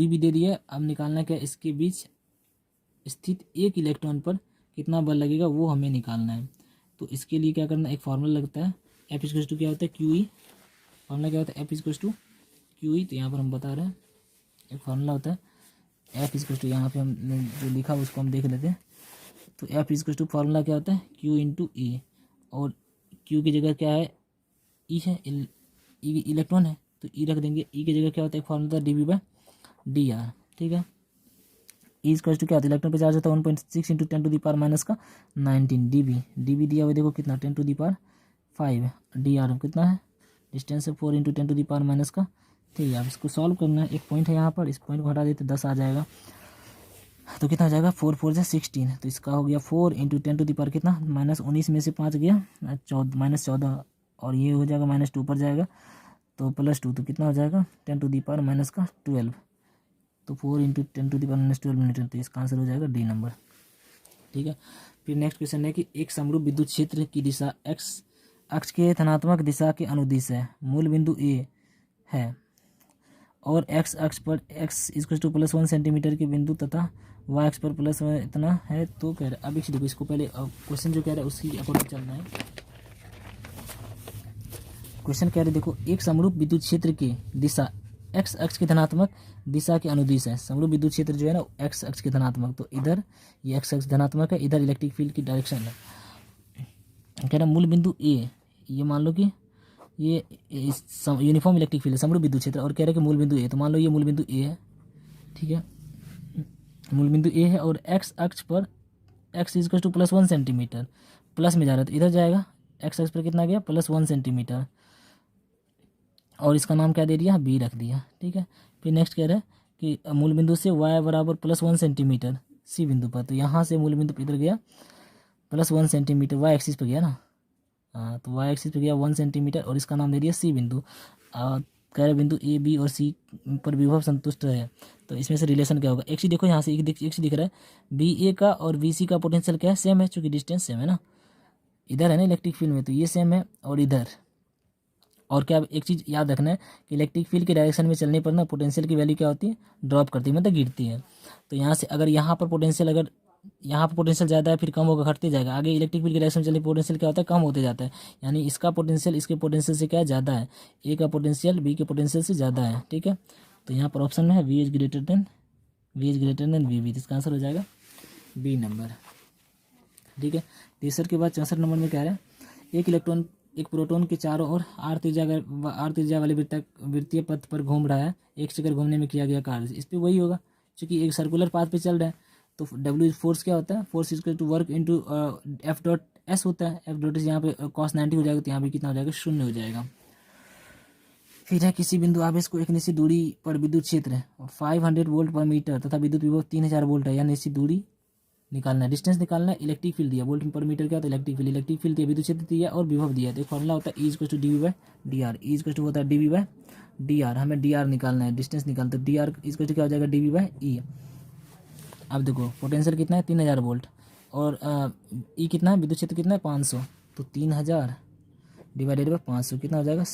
भी दे दी है। अब निकालना क्या, इसके बीच स्थित एक इलेक्ट्रॉन पर कितना बल लगेगा वो हमें निकालना है। तो इसके लिए क्या करना है, एक फार्मूला लगता है F इक्वल टू क्या होता है QE, फार्मूला क्या होता है F इक्वल टू QE, तो यहाँ पर हम बता रहे हैं एक फार्मूला होता है F इक्वल टू, यहाँ पे हम जो लिखा उसको हम देख लेते हैं। तो F इक्वल टू फार्मूला क्या होता है Q इंटू E, और Q की जगह क्या है E है, E इलेक्ट्रॉन है तो E रख देंगे, E की जगह क्या होता है एक फार्मूला dV/dr, ठीक है। E इक्वल टू क्या होता है, इलेक्ट्रॉन पे चार्ज होता है 1.6 × 10⁻⁻19 dV दिया हुआ देखो कितना 10⁵ dr कितना है, डिस्टेंस है 4 × 10⁻⁻3। अब इसको सॉल्व करना है, एक पॉइंट है यहाँ पर, इस पॉइंट को हटा देते 10 आ जाएगा, तो कितना हो जाएगा 4 4 जा 16, तो इसका हो गया 4 × 10⁻⁻ कितना -19 में से 5 गया -14, और ये हो जाएगा -2 पर जाएगा तो +2, तो कितना हो जाएगा 10⁻⁻12, तो 4 × 10⁻⁻12 मीटर, तो इसका आंसर हो जाएगा डी नंबर, ठीक है। फिर नेक्स्ट क्वेश्चन है कि एक समरूप विद्युत क्षेत्र की दिशा x अक्ष के धनात्मक दिशा के अनुदिश है, मूल बिंदु A है और x अक्ष पर x इक्वल टू +1 सेंटीमीटर के बिंदु तथा y अक्ष पर +1 इतना है, तो कह रहे अब एक देखो इसको पहले क्वेश्चन जो कह रहा है उसकी अकॉर्डिंग चलना है। क्वेश्चन कह रहे देखो एक समरूप विद्युत क्षेत्र की दिशा x अक्ष के धनात्मक दिशा के अनुदिश है, समरूप विद्युत क्षेत्र जो है ना x अक्ष के धनात्मक, तो इधर ये x अक्ष धनात्मक है, इधर इलेक्ट्रिक फील्ड की डायरेक्शन है। कह रहा मूल बिंदु A, ये मान लो कि ये यूनिफॉर्म इलेक्ट्रिक फील्ड है समरूप विद्युत क्षेत्र, और कह रहे हैं कि मूल बिंदु A, तो मान लो ये मूल बिंदु A है, ठीक है, मूल बिंदु A है, और x अक्ष पर x equal to +1 centimetre, plus में जा रहा है तो इधर जाएगा, x अक्ष पर कितना गया +1 सेंटीमीटर, और इसका नाम क्या दे दिया B रख दिया, ठीक है। फिर नेक्स्ट कह रहे हैं कि मूल बिंदु से y बराबर +1 सेंटीमीटर C बिंदु पर, तो यहाँ से मूल बिंदु पर इधर गया +1 सेंटीमीटर, y एक्सिस पर गया ना, हाँ तो y एक्सिस पर गया 1 सेंटीमीटर, और इसका नाम दे दिया C बिंदु। कह रहे बिंदु A B और C पर विभव संतुष्ट है, तो इसमें से रिलेशन क्या होगा, एक्चुअली देखो यहाँ से एक दिख रहा है BA का और BC का पोटेंशियल क्या है सेम है, चूँकि डिस्टेंस सेम है ना, इधर है ना इलेक्ट्रिक फील्ड में, तो ये सेम है और इधर, और क्या एक चीज़ याद रखना है कि इलेक्ट्रिक फील्ड के डायरेक्शन में चलने पर ना पोटेंशियल की वैल्यू क्या होती है ड्रॉप करती है, मतलब गिरती है। तो यहाँ से अगर यहाँ पर पोटेंशियल ज़्यादा है फिर कम होगा, घटते जाएगा, आगे इलेक्ट्रिक फील्ड के डायरेक्शन में चलने पोटेंशियल क्या होता है कम होते जाता है, यानी इसका पोटेंशियल इसके पोटेंशियल से क्या है ज़्यादा है, ए का पोटेंशियल बी के पोटेंशियल से ज़्यादा है, ठीक है। तो यहाँ पर ऑप्शन में है V is greater than VB, इसका आंसर हो जाएगा बी नंबर, ठीक है। तीसरे के बाद 64 नंबर में कह रहे हैं एक इलेक्ट्रॉन एक प्रोटॉन के चारों ओर आर त्रिज्या वाले वृत्तीय पथ पर घूम रहा है, एक चक्कर घूमने में किया गया कार्य, इस पर वही होगा क्योंकि एक सर्कुलर पाथ पे चल रहा है। तो W फोर्स क्या होता है, force equal to work into F dot S होता है। एफ डॉट एस यहाँ पे cos 90 हो जाएगा, तो यहाँ पे कितना हो जाएगा, शून्य हो जाएगा। फिर है किसी बिंदु आवेश को एक निश्चित दूरी पर विद्युत क्षेत्र 500 वोल्ट पर मीटर तथा विद्युत विभव 3000 वोल्ट है, या निश्चित दूरी निकालना है, डिस्टेंस निकालना है। इलेक्ट्रिक फील्ड दिया, वोल्ट पर मीटर क्या होता है, इलेक्ट्रिक फील्ड दिया, विद्युत क्षेत्र दिया और विभव दिया। तो एक फॉर्मूला होता है E = dV/dr, E = होता है dV/dr, हमें dr निकालना है, डिस्टेंस निकालते हैं, dr = क्या हो जाएगा, dV/E। अब देखो पोटेंशियल कितना है, 3000 वोल्ट, और E कितना है, विद्युत क्षेत्र कितना है, 500, तो 3000 डिवाइडेड बाई 500 कितना हो जाएगा,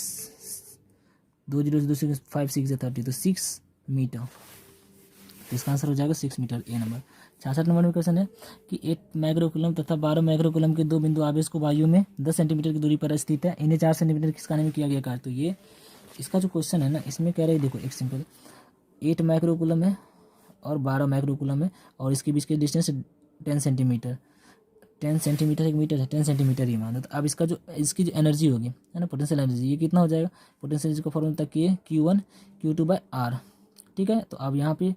2 0 2 6 5 6 30, तो 6 मीटर। तो इसका आंसर हो जाएगा 6 मीटर, ए नंबर। 66 नंबर में क्वेश्चन है कि 8 माइक्रोकूलम तथा 12 माइक्रोकूलम के दो बिंदु आवेश को वायु में 10 सेंटीमीटर की दूरी पर स्थित है, इन्हें 4 सेंटीमीटर खिसकाने में किया गया कार्य। तो ये इसका जो क्वेश्चन है ना, इसमें कह रहे हैं, देखो एक सिंपल 8 माइक्रोकूलम है और 12 माइक्रोकूलम है, और इसके बीच के डिस्टेंस 10 सेंटीमीटर। 10 सेंटीमीटर एक मीटर है, 10 सेंटीमीटर ही मानो। तो अब इसका जो इसकी जो एनर्जी होगी है ना, पोटेंशियल एनर्जी, ये कितना हो जाएगा, पोटेंशियल एनर्जी का फॉर्मूला तक के Q1 Q2/R। ठीक है, तो अब यहाँ पे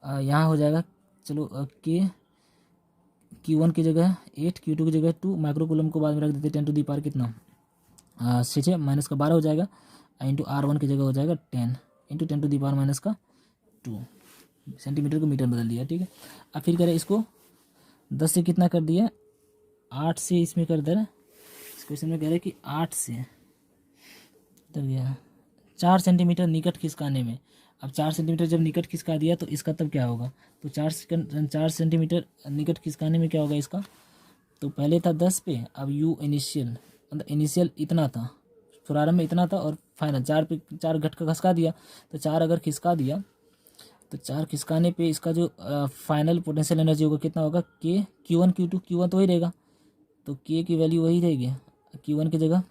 यहाँ हो जाएगा, चलो के Q1 की जगह 8, Q2 की जगह 2, माइक्रोकूलम को बाद में रख देते 10 टू दी पावर कितना, 6 माइनस का 12 हो जाएगा, इंटू R1 की जगह हो जाएगा 10 into 10 to the power minus का 2, सेंटीमीटर को मीटर बदल दिया। ठीक है, अब फिर कह रहे इसको 10 से कितना कर दिया, 8 से इसमें कर दे रहा, इस क्वेश्चन में कह रहे कि 8 से इधर गया 4 सेंटीमीटर निकट खिसकाने में। अब 4 सेंटीमीटर जब निकट खिसका दिया तो इसका तब क्या होगा, तो 4 सेंटीमीटर निकट खिसकाने में क्या होगा इसका, तो पहले था 10 पे, अब यू इनिशियल, मतलब इनिशियल इतना था, प्रारंभ में इतना था, और फाइनल 4 पे 4 घट का खिसका दिया, तो 4 अगर खिसका दिया तो 4 खिसकाने पे इसका जो फाइनल पोटेंशियल एनर्जी होगा कितना होगा, के Q1 Q2, Q1 तो वही रहेगा, तो के की वैल्यू वही रहेगी, Q1 की जगह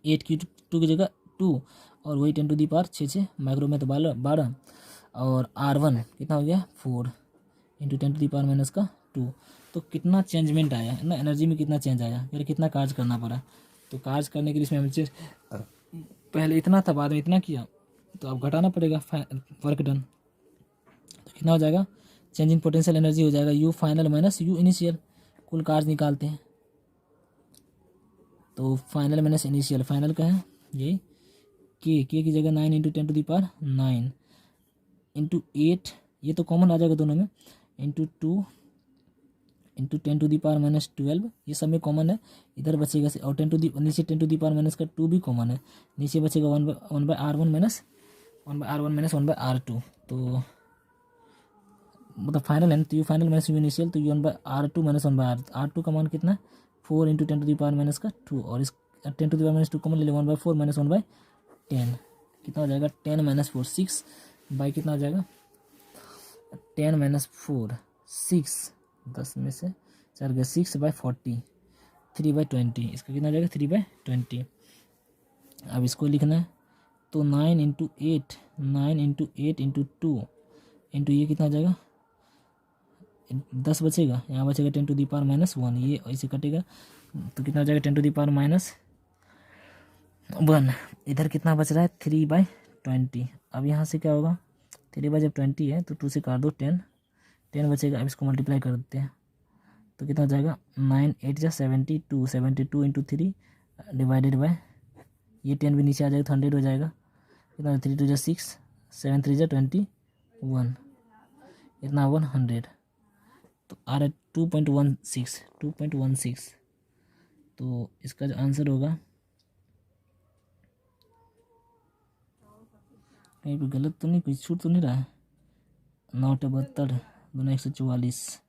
8, Q2 की जगह 2, और वही 10 टू दी पावर 6 माइक्रो में तो 12, और R1 कितना हो गया 4 into 10 to the power minus का 2। तो कितना चेंजमेंट आया है ना, एनर्जी में कितना चेंज आया, फिर कितना कार्य करना पड़ा। तो कार्य करने के लिए इसमें हमें पहले इतना था, बाद में इतना किया, तो अब घटाना पड़ेगा वर्क डन। तो कितना हो जाएगा, चेंज इन पोटेंशियल एनर्जी हो जाएगा you final minus U initial, कुल कार्य निकालते हैं। तो फाइनल माइनस इनिशियल, फाइनल का है यही के की जगह 9 into 10 to the power 9 into 8, ये तो कॉमन आ जाएगा दोनों में, into 2 into 10 to the power minus 12, ये सब में कॉमन है, इधर बचेगा, और 10 टू दी नीचे 10 टू दी पावर माइनस का 2 भी कॉमन है, नीचे बचेगा 1/R1 माइनस 1/R2। तो मतलब फाइनल है, तो U final minus U initial, तो यू 1/R2 माइनस 1/R2 का मान कितना है 4 into 10 to the power minus का 2, और इस 10 to the power minus 2 common ले 1/4 माइनस 1/10, कितना हो जाएगा 10 माइनस 4 6 बाई कितना हो जाएगा 10 माइनस 4 6, 10 में से 4 गया 6/40, 3/20, इसका कितना हो जाएगा 3/20। अब इसको लिखना है, तो 9 इंटू 8 इंटू 2 इंटू ये कितना हो जाएगा 10 बचेगा, यहाँ बचेगा 10 टू दी पावर माइनस 1, ये ऐसे कटेगा, तो कितना हो जाएगा 10 टू दी पावर माइनस 1, इधर कितना बच रहा है 3/20। अब यहाँ से क्या होगा 3 जब 20 है तो 2 से काट दो 10 बचेगा। अब इसको मल्टीप्लाई कर देते हैं, तो कितना हो जाएगा 9 8 जा 72 इंटू 3 डिवाइडेड बाय, ये 10 भी नीचे आ जाएगा तो 100 हो जाएगा, कितना 3 2 जा 6 7 3 जा 21, इतना 100, तो आ रहा है 2.16। तो इसका जो आंसर होगा, कहीं पे गलत तो नहीं, कुछ छूट तो नहीं रहा है, 9/72 2 144,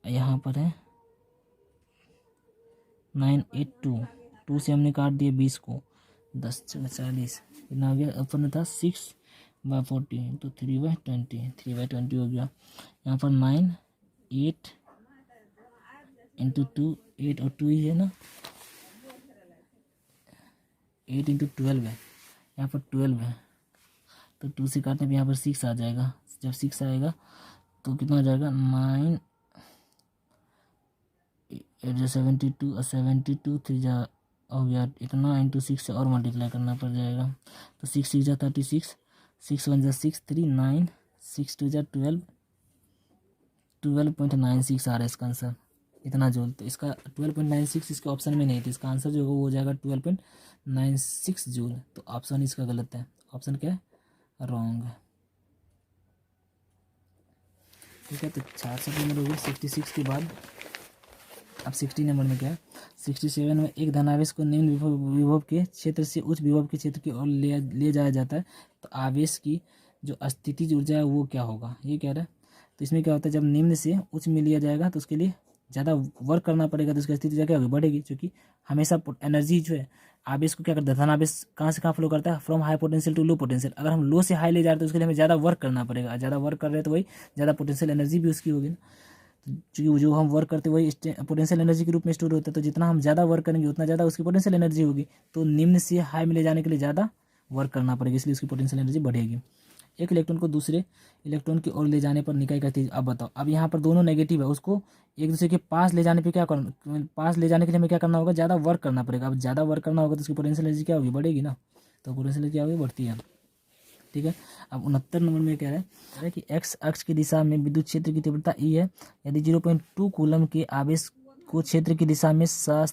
यहाँ पर है 982, 2 से हमने काट दिया 20 को, 10 × 40 कितना हो गया, ऊपर में था 6/40, तो 3/20 हो गया। यहाँ पर 9 8 इंटू 2 8 और 2 ही है ना, 8 इंटू 12 है, यहाँ पर 12 है, तो 2 से काटने पे यहाँ पर 6 आ जाएगा, जब 6 आएगा तो कितना हो जाएगा 9 8 72 और 72 3 जा हो गया इतना, इंटू 6 से और मल्टीप्लाई करना पड़ जाएगा, तो 6 6 जा 36, 6 1 जा 6 3 9 6 2 जा 12 12.96 आ रहा है इसका आंसर, इतना जूल। तो इसका 12.96 इसके ऑप्शन में नहीं, तो इसका आंसर जो होगा वो हो जाएगा 12.96 जूल। तो ऑप्शन इसका गलत है, ऑप्शन क्या है, रॉन्ग है। ठीक है, तो 66 नंबर हो गया। 66 के बाद अब 60 नंबर में क्या है, 67 में एक धनावेश को निम्न विभव के क्षेत्र से उच्च विभव के क्षेत्र की ओर ले जाया जाता है, तो आवेश की जो स्थितिज ऊर्जा है वो क्या होगा, ये कह रहा है। तो इसमें क्या होता है, जब निम्न से उच्च में लिया जाएगा तो उसके लिए ज़्यादा वर्क करना पड़ेगा, तो उसकी स्थिति ऊर्जा क्या होगी, बढ़ेगी, क्योंकि हमेशा एनर्जी जो है आवेश को क्या करता है, धनावेश कहाँ से कहाँ फ्लो करता है, from high potential to low potential. अगर हम लो से हाई ले जा रहे हैं तो उसके लिए हमें ज़्यादा वर्क करना पड़ेगा, ज़्यादा वर्क कर रहे हैं तो वही ज़्यादा पोटेंशियल एनर्जी भी उसकी होगी ना। क्योंकि जो हम वर्क करते हैं वही पोटेंशियल एनर्जी के रूप में स्टोर होता है, तो जितना हम ज़्यादा वर्क करेंगे उतना ज़्यादा उसकी पोटेंशियल एनर्जी होगी। तो निम्न से हाई में ले जाने के लिए ज़्यादा वर्क करना पड़ेगा, इसलिए उसकी पोटेंशियल एनर्जी बढ़ेगी। एक इलेक्ट्रॉन को दूसरे इलेक्ट्रॉन की ओर ले जाने पर निकाय का तेज। अब बताओ, अब यहाँ पर दोनों नेगेटिव है, उसको एक दूसरे के पास ले जाने पे क्या करना, पास ले जाने के लिए हमें क्या करना होगा, ज़्यादा वर्क करना पड़ेगा। अब ज़्यादा वर्क करना होगा तो उसकी पोटेंशियल एनर्जी क्या होगी, बढ़ेगी ना। तो पोटेंशियल एनर्जी क्या होगी, बढ़ती है। ठीक है, अब 69 नंबर में कह रहा है कि एक्स अक्ष की दिशा में विद्युत क्षेत्र की तीव्रता ई है, यदि 0.2 कूलम के आवेश को क्षेत्र की दिशा में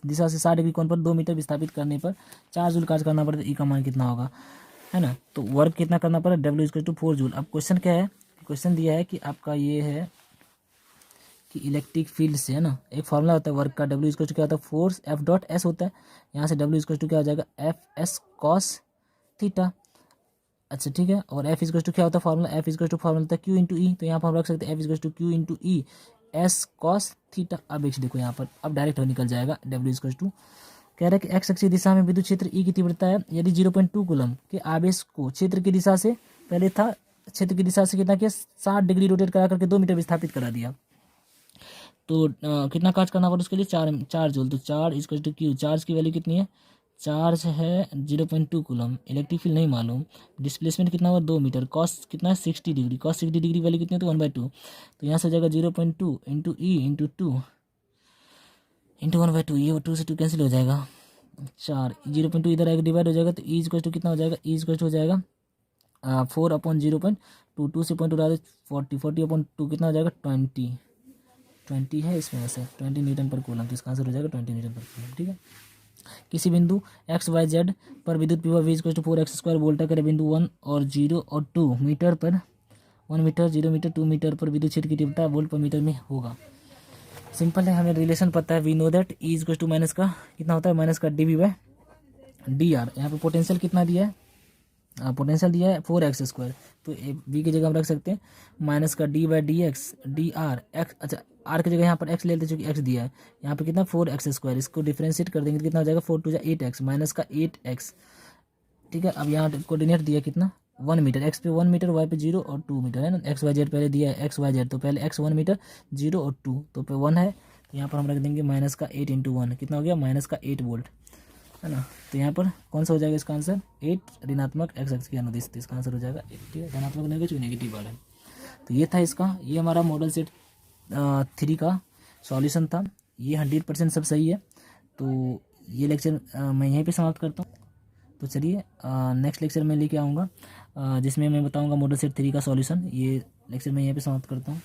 दिशा से 60 डिग्री कोण पर 2 मीटर विस्थापित करने पर 4 जूल कार्य करना पड़ता है, ई का मान कितना होगा, है ना। तो वर्क कितना करना पड़ा, W = 4 जूल। अब क्वेश्चन क्या है, क्वेश्चन दिया है कि आपका ये है कि इलेक्ट्रिक फील्ड से, है ना, एक फॉर्मूला होता है वर्क का, W क्या होता है, फोर्स F.S होता है। यहाँ से W क्या हो जाएगा, FS cos थीटा। अच्छा ठीक है, और F क्या होता है फॉर्मूला, F फॉर्मूला होता है Q × E। तो यहाँ पर हम रख सकते हैं F Q × E S cos theta. अब एक देखो यहाँ पर, अब डायरेक्ट निकल जाएगा। W कह रहा है कि एक्स अक्ष की दिशा में विद्युत क्षेत्र ई की तीव्रता है, यदि 0.2 कूलम के आवेश को क्षेत्र की दिशा से, पहले था क्षेत्र की दिशा से कितना किया, 60 डिग्री रोटेट करा करके 2 मीटर विस्थापित करा दिया, तो कितना कार्य करना पड़ा उसके लिए, 4 जूल। तो 4 चार्ज की वैल्यू कितनी है, चार्ज है 0.2 कूलम, इलेक्ट्रिक फील्ड नहीं मालूम, डिस्प्लेसमेंट कितना हुआ 2 मीटर, कॉस कितना है 60 डिग्री, कॉस 60 डिग्री वैल्यू कितनी है, तो 1/2। तो यहाँ से हो जाएगा 0.2 × E × 2 × 1/2, ये 2 से 2 कैंसिल हो जाएगा, 4, 0.2 इधर आएगा डिवाइड हो जाएगा, तो E कितना हो जाएगा, E हो जाएगा 4/0.2, 2 से पॉइंट उड़ा दे 40, 40/2 कितना हो जाएगा 20 है इसमें से 20 न्यूटन पर कूलम, तो इसका आंसर हो जाएगा 20 न्यूटन पर कूलम। ठीक है, किसी बिंदु XYZ पर विद्युत विभव V = 4x² वोल्ट करे, बिंदु 1 और 0 और 2 मीटर पर 1 मीटर 0 मीटर 2 मीटर पर विद्युत क्षेत्र की तीव्रता वोल्ट पर मीटर में होगा। सिंपल है, हमें रिलेशन पता है, we know that E = minus का कितना होता है, माइनस का dV/dr। यहाँ पे पोटेंशियल कितना दिया है, पोटेंशियल दिया है 4x², तो v की जगह हम रख सकते हैं माइनस का d/dx x। अच्छा r की जगह यहाँ पर x ले लेते चूँकि x दिया है, यहाँ पे कितना 4x², इसको डिफ्रेंशिएट कर देंगे तो कितना हो जाएगा 4 × 2 = 8x माइनस का 8x। ठीक है, अब यहाँ कोऑर्डिनेट दिया कितना 1 मीटर, x पे 1 मीटर, y पे 0 और 2 मीटर, है ना। XYZ पहले दिया है XYZ, तो पहले x 1 मीटर 0 और 2, तो पे 1 है, तो यहाँ पर हम रख देंगे माइनस का 8 × 1 कितना हो गया, माइनस का 8 वोल्ट, है ना। तो यहाँ पर कौन सा हो जाएगा इसका आंसर, 8 ऋणात्मक x अक्ष की अनुदिश, तो इसका आंसर हो जाएगा 8। ठीक है, धनात्मक नेगेटिव वाला है। तो ये था इसका, ये हमारा मॉडल सेट 3 का सॉल्यूशन था। ये 100% सब सही है। तो ये लेक्चर मैं यहीं पे समाप्त करता हूँ। तो चलिए नेक्स्ट लेक्चर में लेके आऊँगा जिसमें मैं बताऊँगा मॉडल सेट 3 का सॉल्यूशन। ये लेक्चर मैं यहीं पे समाप्त करता हूँ।